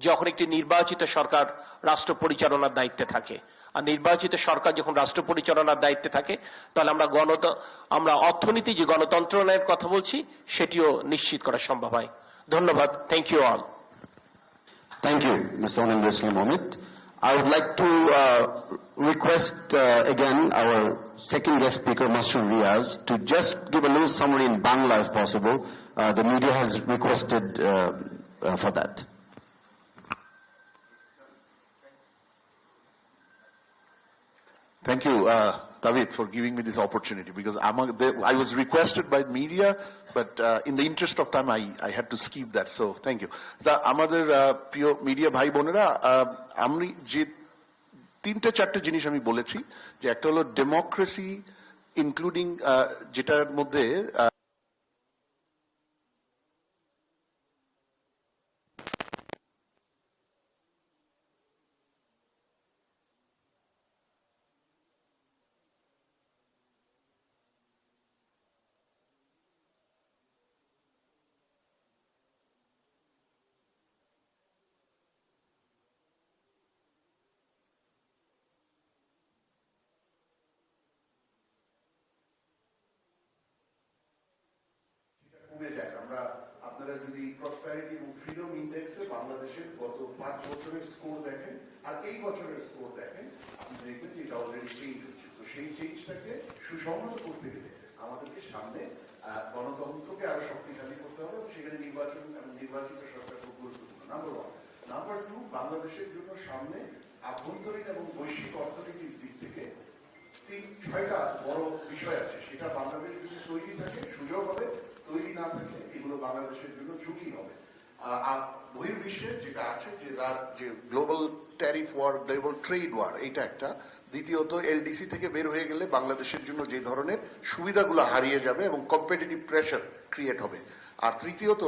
যখন একটি নির্বাচিত সরকার রাষ্ট্র পরিচালনার দায়িত্বে থাকে। আর নির্বাচিত সরকার যখন রাষ্ট্র পরিচালনার দায়িত্বে থাকে, তাহলে আমরা অর্থনীতি যে গণতন্ত্রের কথা বলছি সেটিও নিশ্চিত করা সম্ভব হয়। ধন্যবাদ। Thank you all. Thank you, Mr. Onindo Omit. I would like to request again our second guest speaker, Masroor Riaz, to just give a little summary in Bangla if possible. The media has requested for that. Thank you, David, for giving me this opportunity, because I was requested by media, but in the interest of time, I had to skip that. So, thank you. আমাদের প্রিয় media ভাই বোনেরা, আমি যে তিনটে চারটে জিনিস আমি বলেছি, যে একটা হলো ডেমোক্রেসি ইনক্লুডিং, যেটার মধ্যে কমে যায়। আমরা আপনারা যদি প্রসপারিটি এবং ফ্রিডম ইন্ডেক্সে বাংলাদেশের গত 5 বছরের স্কোর দেখেন আর এই বছরের স্কোর দেখেন, আপনি দেখবেন যে এটা অলরেডি চেঞ্জ হচ্ছে। তো সেই চেঞ্জটাকে সুসংহত করতে গেলে আমাদেরকে সামনে গণতন্ত্রকে আরো শক্তিশালী করতে হবে, সেখানে নির্বাচন এবং নির্বাচিত সরকার খুব গুরুত্বপূর্ণ। নাম্বার 1। নাম্বার 2, বাংলাদেশের জন্য সামনে আভ্যন্তরীণ এবং বৈশ্বিক অর্থনীতির দিক থেকে 6টা বড় বিষয় আছে। সেটা বাংলাদেশ যদি তৈরি থাকে সুযোগ হবে, তৈরি না থাকে এগুলো বাংলাদেশের জন্য ঝুঁকি হবে। আর বহির্বিশ্বের যেটা আছে, যে global tariff war, global trade war, এইটা একটা। দ্বিতীয়ত, এলডিসি থেকে বের হয়ে গেলে বাংলাদেশের জন্য যে ধরনের সুবিধাগুলো হারিয়ে যাবে এবং কম্পিটিটিভ প্রেশার ক্রিয়েট হবে। আর তৃতীয়ত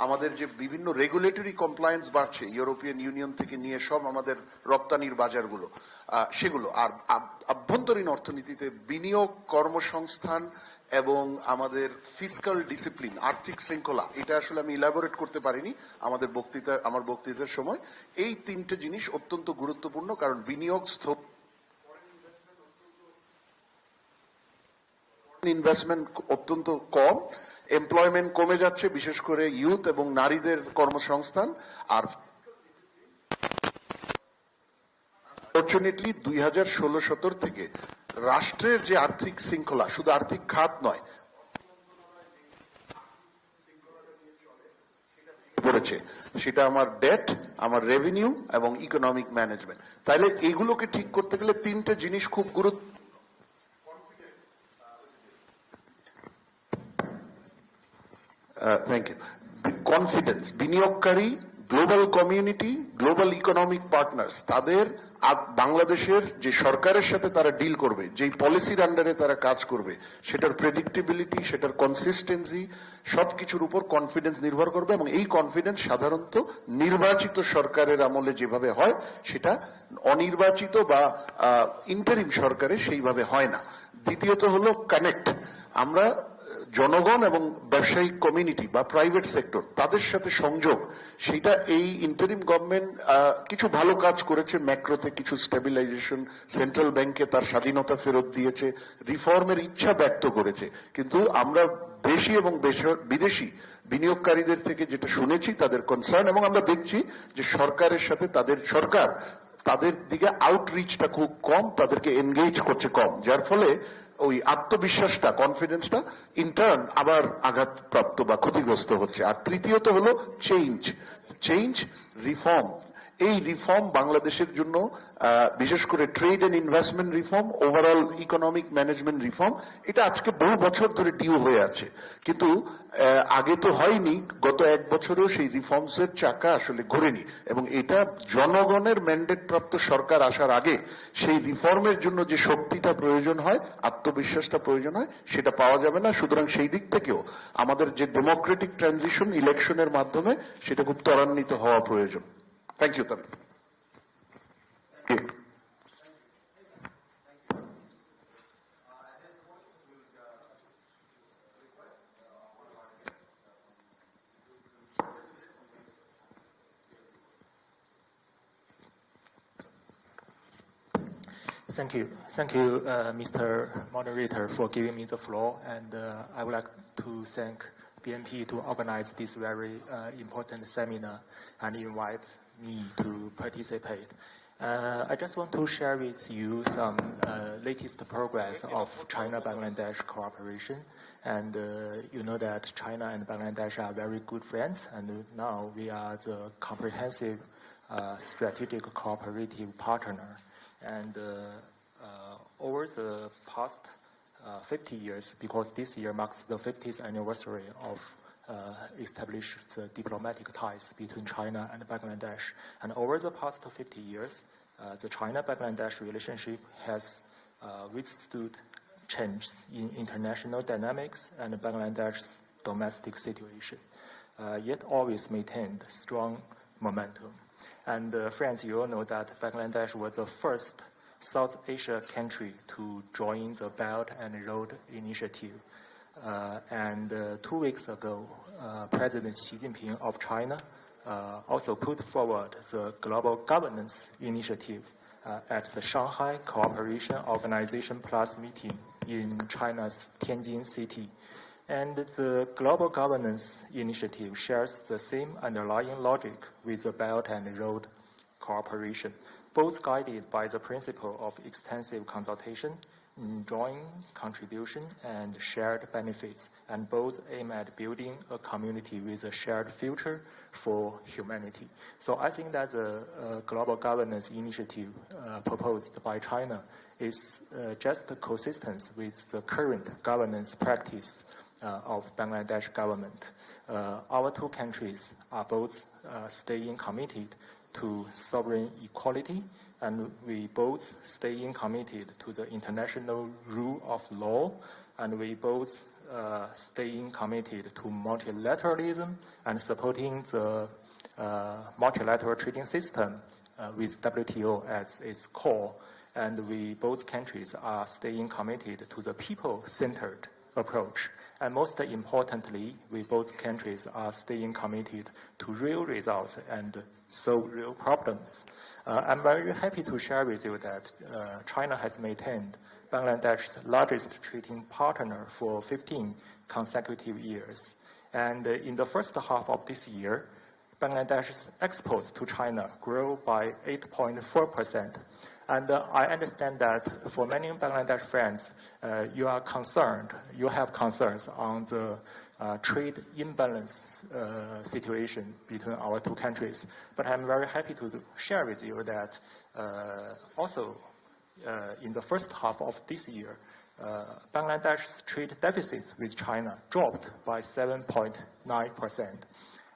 আমাদের যে বিভিন্ন রেগুলেটরি কমপ্লায়েন্স বাড়ছে ইউরোপিয়ান ইউনিয়ন থেকে নিয়ে সব আমাদের রপ্তানির বাজারগুলো সেগুলো আর আভ্যন্তরীণ অর্থনীতিতে বিনিয়োগ কর্মসংস্থান এবং আমাদের ফিসকাল ডিসিপ্লিন আর্থিক শৃঙ্খলা এটা আসলে আমি ইলাবোরেট করতে পারিনি আমার বক্তৃতার সময় এই তিনটে জিনিস অত্যন্ত গুরুত্বপূর্ণ কারণ বিনিয়োগ ইনভেস্টমেন্ট অত্যন্ত কম এমপ্লয়মেন্ট কমে যাচ্ছে বিশেষ করে ইউথ এবং নারীদের কর্মসংস্থান আর ফরচুনেটলি 2016-17 থেকে রাষ্ট্রের যে আর্থিক শৃঙ্খলা শুধু আর্থিক খাত নয় পড়েছে সেটা আমার ডেট আমার রেভিনিউ এবং ইকোনমিক ম্যানেজমেন্ট তাইলে এগুলোকে ঠিক করতে গেলে তিনটে জিনিস খুব গুরুত্ব থ্যাংক ইউ কনফিডেন্স বিনিয়োগকারী global community global economic partners তাদের বাংলাদেশের যে সরকারের সাথে তারা ডিল করবে যেই পলিসির আন্ডারে তারা কাজ করবে সেটার প্রেডিক্টেবিলিটি সেটার কনসিস্টেন্সি সবকিছুর উপর কনফিডেন্স নির্ভর করবে এবং এই কনফিডেন্স সাধারণত নির্বাচিত সরকারের আমলে যেভাবে হয় সেটা অনির্বাচিত বা ইন্টারিম সরকারে সেইভাবে হয় না দ্বিতীয়ত হলো কানেক্ট আমরা জনগণ এবং ব্যবসায়িক কমিউনিটি বা প্রাইভেট সেক্টর তাদের সাথে সংযোগ সেটা এই ইন্টারিম গভর্নমেন্ট কিছু ভালো কাজ করেছে ম্যাক্রোতে কিছু স্টেবিলাইজেশন সেন্ট্রাল ব্যাংকে তার স্বাধীনতা ফেরত দিয়েছে রিফর্মের ইচ্ছা ব্যক্ত করেছে কিন্তু আমরা দেশি এবং বিদেশি বিনিয়োগকারীদের থেকে যেটা শুনেছি তাদের কনসার্ন এবং আমরা দেখছি যে সরকারের সাথে তাদের দিকে আউটরিচটা খুব কম তাদেরকে এনগেজ করছে কম যার ফলে ওই আত্মবিশ্বাসটা কনফিডেন্সটা ইন্টার্ন আবার আঘাতপ্রাপ্ত বা ক্ষতিগ্রস্ত হচ্ছে আর তৃতীয়ত হলো চেঞ্জ রিফর্ম এই রিফর্ম বাংলাদেশের জন্য বিশেষ করে trade and investment reform overall economic management reform এটা আজকে বহু বছর ধরে ডিউ হয়ে আছে কিন্তু আগে তো হয়নি গত এক বছরেও সেই রিফর্মস এর চাকা আসলে ঘোরেনি এবং এটা জনগণের ম্যান্ডেট প্রাপ্ত সরকার আসার আগে সেই রিফর্মের জন্য যে শক্তিটা প্রয়োজন হয় আত্মবিশ্বাসটা প্রয়োজন হয় সেটা পাওয়া যাবে না সুতরাং সেই দিক থেকেও আমাদের যে ডেমোক্রেটিক ট্রানজিশন ইলেকশনের মাধ্যমে সেটা খুব ত্বরান্বিত হওয়া প্রয়োজন Thank you, Tabi. Thank you, Mr. Moderator, for giving me the floor, and I would like to thank BNP to organize this very important seminar and invite me to participate. I just want to share with you some latest progress of China-Bangladesh cooperation. And you know that China and Bangladesh are very good friends, and now we are the comprehensive strategic cooperative partner. And over the past 50 years, because this year marks the 50th anniversary of establish the diplomatic ties between China and Bangladesh. And over the past 50 years, the China-Bangladesh relationship has withstood changes in international dynamics and Bangladesh's domestic situation, yet always maintained strong momentum. And friends, you all know that Bangladesh was the first South Asia country to join the Belt and Road Initiative. And 2 weeks ago, President Xi Jinping of China also put forward the Global Governance Initiative at the Shanghai Cooperation Organization Plus meeting in China's Tianjin city. And the Global Governance Initiative shares the same underlying logic with the Belt and Road Cooperation, both guided by the principle of extensive consultation, joint contribution and shared benefits, and both aim at building a community with a shared future for humanity. So I think that the Global Governance Initiative proposed by China is just consistent with the current governance practice of Bangladesh government. Our two countries are both staying committed to sovereign equality, and we both staying committed to the international rule of law, and we both staying committed to multilateralism and supporting the multilateral trading system with WTO as its core. And both countries are staying committed to the people-centered approach. And most importantly, both countries are staying committed to real results and solve real problems. I'm very happy to share with you that China has maintained Bangladesh's largest trading partner for 15 consecutive years. And in the first half of this year, Bangladesh's exports to China grew by 8.4%. And I understand that for many Bangladesh friends, you have concerns on the trade imbalance situation between our two countries. But I'm very happy to share with you that also in the first half of this year, Bangladesh's trade deficits with China dropped by 7.9%.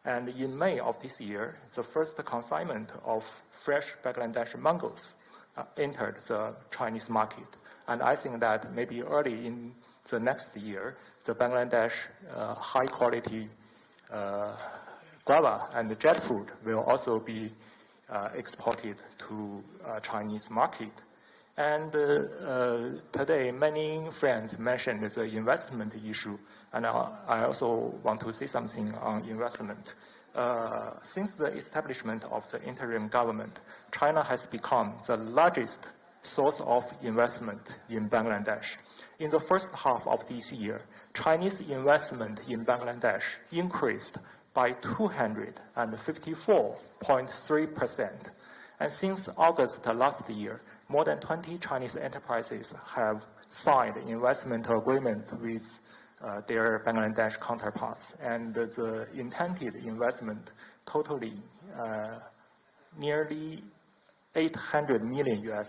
And in May of this year, the first consignment of fresh Bangladesh mangoes entered the Chinese market. And I think that maybe early in the next year, the Bangladesh high-quality guava and jackfruit will also be exported to Chinese market. And today, many friends mentioned the investment issue, and I also want to say something on investment. Since the establishment of the interim government, China has become the largest source of investment in Bangladesh. In the first half of this year, Chinese investment in Bangladesh increased by 254.3%. And since August last year, more than 20 Chinese enterprises have signed investment agreement with their Bangladesh counterparts, and the intended investment totally nearly $800 million.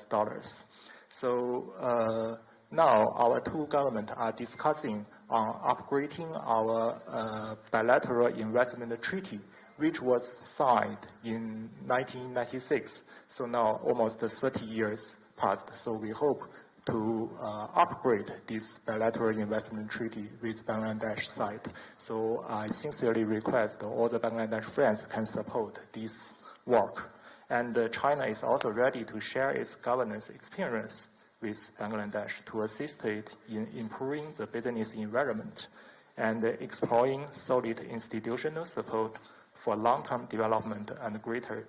So now our two governments are discussing on upgrading our bilateral investment treaty, which was signed in 1996. So now almost 30 years passed. So we hope to upgrade this bilateral investment treaty with Bangladesh side. So I sincerely request all the Bangladesh friends can support this work. And China is also ready to share its governance experience with Bangladesh to assist it in improving the business environment and exploring solid institutional support for long-term development and greater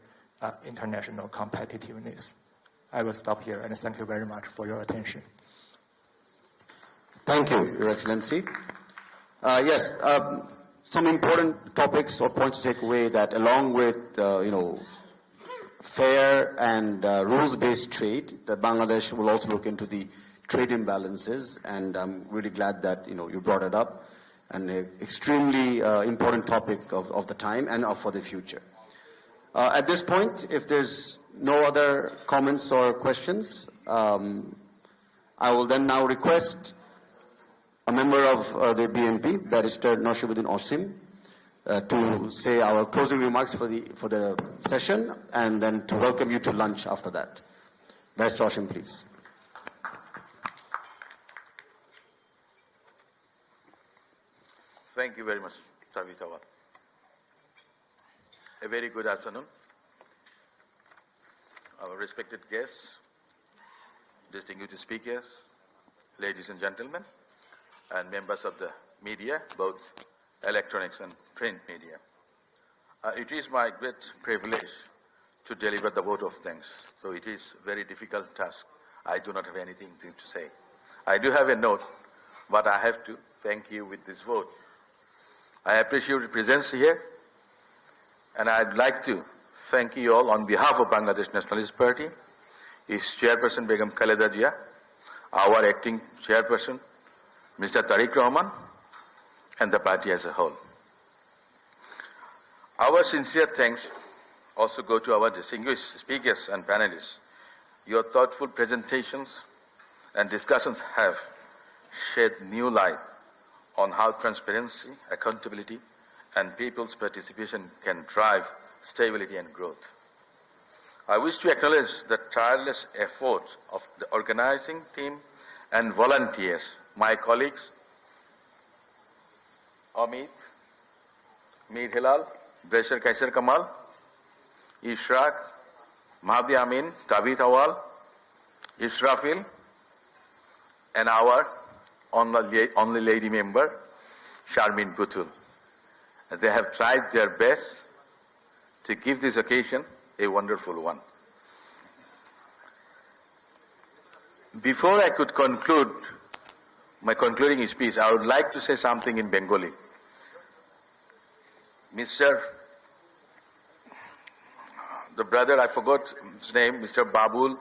international competitiveness. I will stop here, and thank you very much for your attention. Thank you, Your Excellency. Yes, some important topics or points to take away that along with, fair and rules-based trade, that Bangladesh will also look into the trade imbalances, and I'm really glad that, you brought it up, and an extremely important topic of the time and for the future. At this point, if there's no other comments or questions, I will then now request a member of the BNP, Barrister Noshibuddin Osim, to say our closing remarks for the session, and then to welcome you to lunch after that. Barrister Osim, please. Thank you very much, Tabith Awal. A very good afternoon. Our respected guests, distinguished speakers, ladies and gentlemen, and members of the media, both electronics and print media. It is my great privilege to deliver the vote of thanks. So it is a very difficult task. I do not have anything to say. I do have a note, but I have to thank you with this vote. I appreciate your presence here, and I'd like to thank you all on behalf of Bangladesh Nationalist Party, its chairperson Begum Khaleda Jia, our acting chairperson Mr. Tariq Rahman, and the party as a whole. Our sincere thanks also go to our distinguished speakers and panelists. Your thoughtful presentations and discussions have shed new light on how transparency, accountability, and people's participation can drive stability and growth. I wish to acknowledge the tireless efforts of the organizing team and volunteers, my colleagues, Amit, Mir Hilal, Bresher Kaiser Kamal, Ishraq, Mahdi Amin, Tabith Awal, Israfil, and our only lady member, Sharmin Putul. They have tried their best to give this occasion a wonderful one. Before I could conclude my concluding speech, I would like to say something in Bengali. The brother, I forgot his name, Mr. Babul,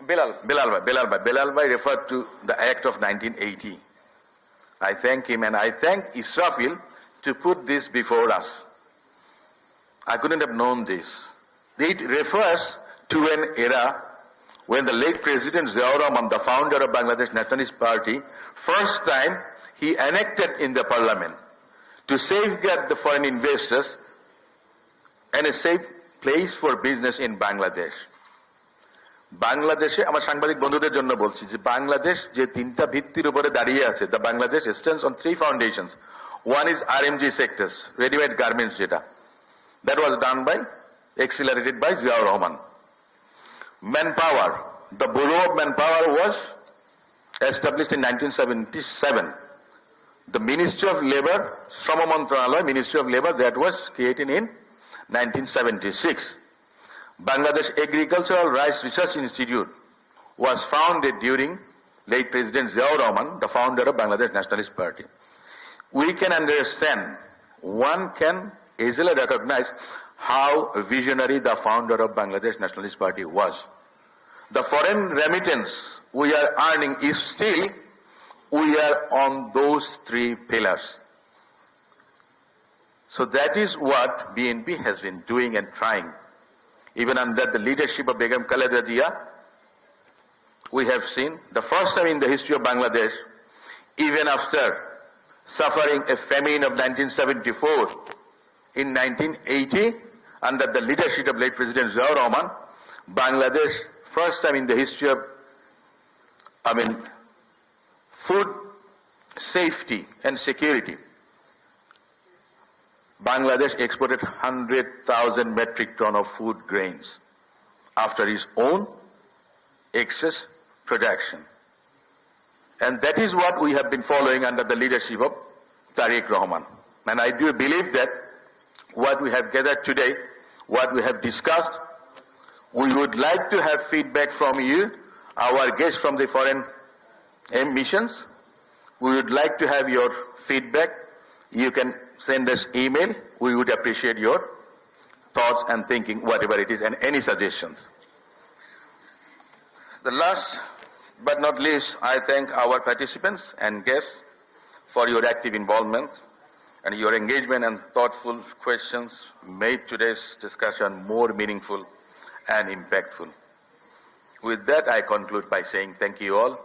Bilal Bhai referred to the Act of 1980. I thank him and I thank Israfil to put this before us. I couldn't have known this. It refers to an era when the late President Ziaur Rahman, the founder of Bangladesh Nationalist Party, first time he enacted in the parliament to safeguard the foreign investors and a safe place for business in Bangladesh. বাংলাদেশে আমার সাংবাদিক বন্ধুদের জন্য বলছি যে বাংলাদেশ যে তিনটা ভিত্তির উপরে দাঁড়িয়ে আছে, the Bangladesh stands on three foundations. One is RMG sectors, ready-made garments যেটা. That was done by, accelerated by Ziaur Rahman. Manpower, the Bureau of Manpower was established in 1977. The Ministry of Labor, Shrama Mantralaya, Ministry of Labor, that was created in 1976. Bangladesh Agricultural Rice Research Institute was founded during late President Ziaur Rahman, the founder of Bangladesh Nationalist Party. We can understand, one can easily recognize how visionary the founder of Bangladesh Nationalist Party was. The foreign remittance we are earning is still, we are on those three pillars. So that is what BNP has been doing and trying. Even under the leadership of Begum Khaleda Zia, we have seen the first time in the history of Bangladesh, even after suffering a famine of 1974, in 1980, under the leadership of late President Ziaur Rahman, Bangladesh, first time in the history of, food safety and security, Bangladesh exported 100,000 metric ton of food grains after its own excess production. And that is what we have been following under the leadership of Tariq Rahman. And I do believe that what we have gathered today, what we have discussed, we would like to have feedback from you, our guests from the foreign missions. We would like to have your feedback. You can send us email. We would appreciate your thoughts and thinking, whatever it is, and any suggestions. The last but not least, I thank our participants and guests for your active involvement and your engagement and thoughtful questions made today's discussion more meaningful and impactful. With that, I conclude by saying thank you all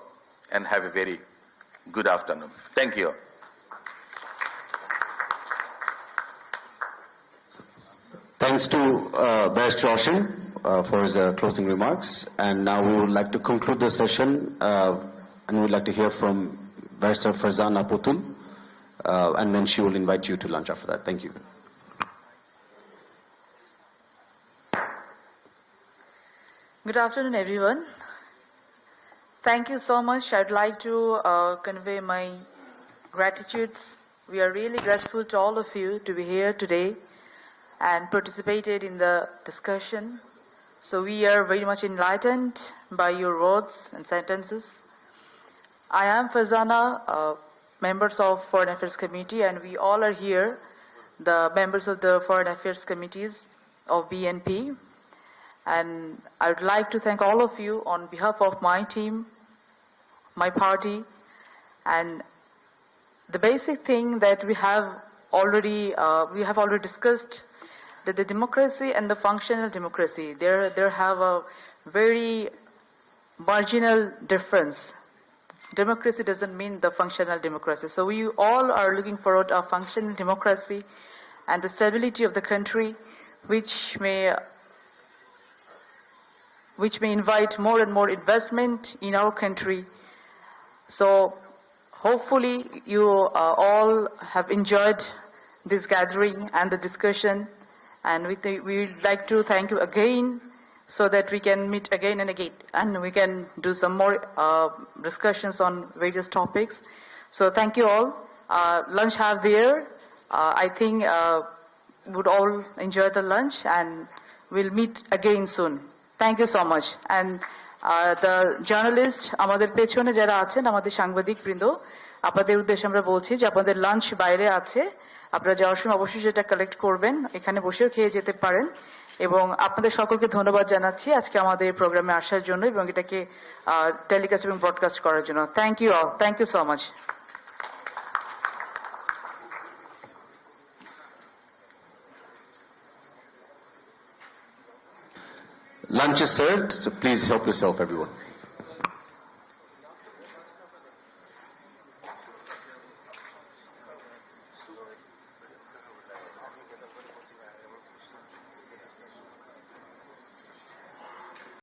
and have a very good afternoon. Thank you all. Thanks to Barrister Roshan for his closing remarks. And now we would like to conclude the session and we'd like to hear from Barrister Farzana Putul, and then she will invite you to lunch after that. Thank you. Good afternoon, everyone. Thank you so much. I'd like to convey my gratitudes. We are really grateful to all of you to be here today and participated in the discussion. So we are very much enlightened by your words and sentences. I am Farzana, members of Foreign Affairs Committee, and we all are here, the members of the Foreign Affairs Committees of BNP. And I would like to thank all of you on behalf of my team, my party, and the basic thing that we have already discussed, that the democracy and the functional democracy, there have a very marginal difference. Democracy doesn't mean the functional democracy. So we all are looking forward to a functional democracy and the stability of the country, which may invite more and more investment in our country. So hopefully you all have enjoyed this gathering and the discussion, and we would like to thank you again so that we can meet again and again and we can do some more discussions on various topics. So thank you all. Lunch have there. I think would all enjoy the lunch and we'll meet again soon. Thank you so much. And the journalist, আমাদের পেছনে যারা আছেন আমাদের সাংবাদিক বৃন্দ, আপনাদের উদ্দেশ্যে আমরা বলছি যে আপনাদের লাঞ্চ বাইরে আছে, আপনারা যাওয়ার সময় অবশ্যই সেটা কালেক্ট করবেন, এখানে বসেও খেয়ে যেতে পারেন। এবং আপনাদের সকলকে ধন্যবাদ জানাচ্ছি আজকে আমাদের প্রোগ্রামে আসার জন্য এবং এটাকে টেলিকাস্ট এবং ব্রডকাস্ট করার জন্য। Thank you all, thank you so much. Lunch is served, so please help yourself, everyone.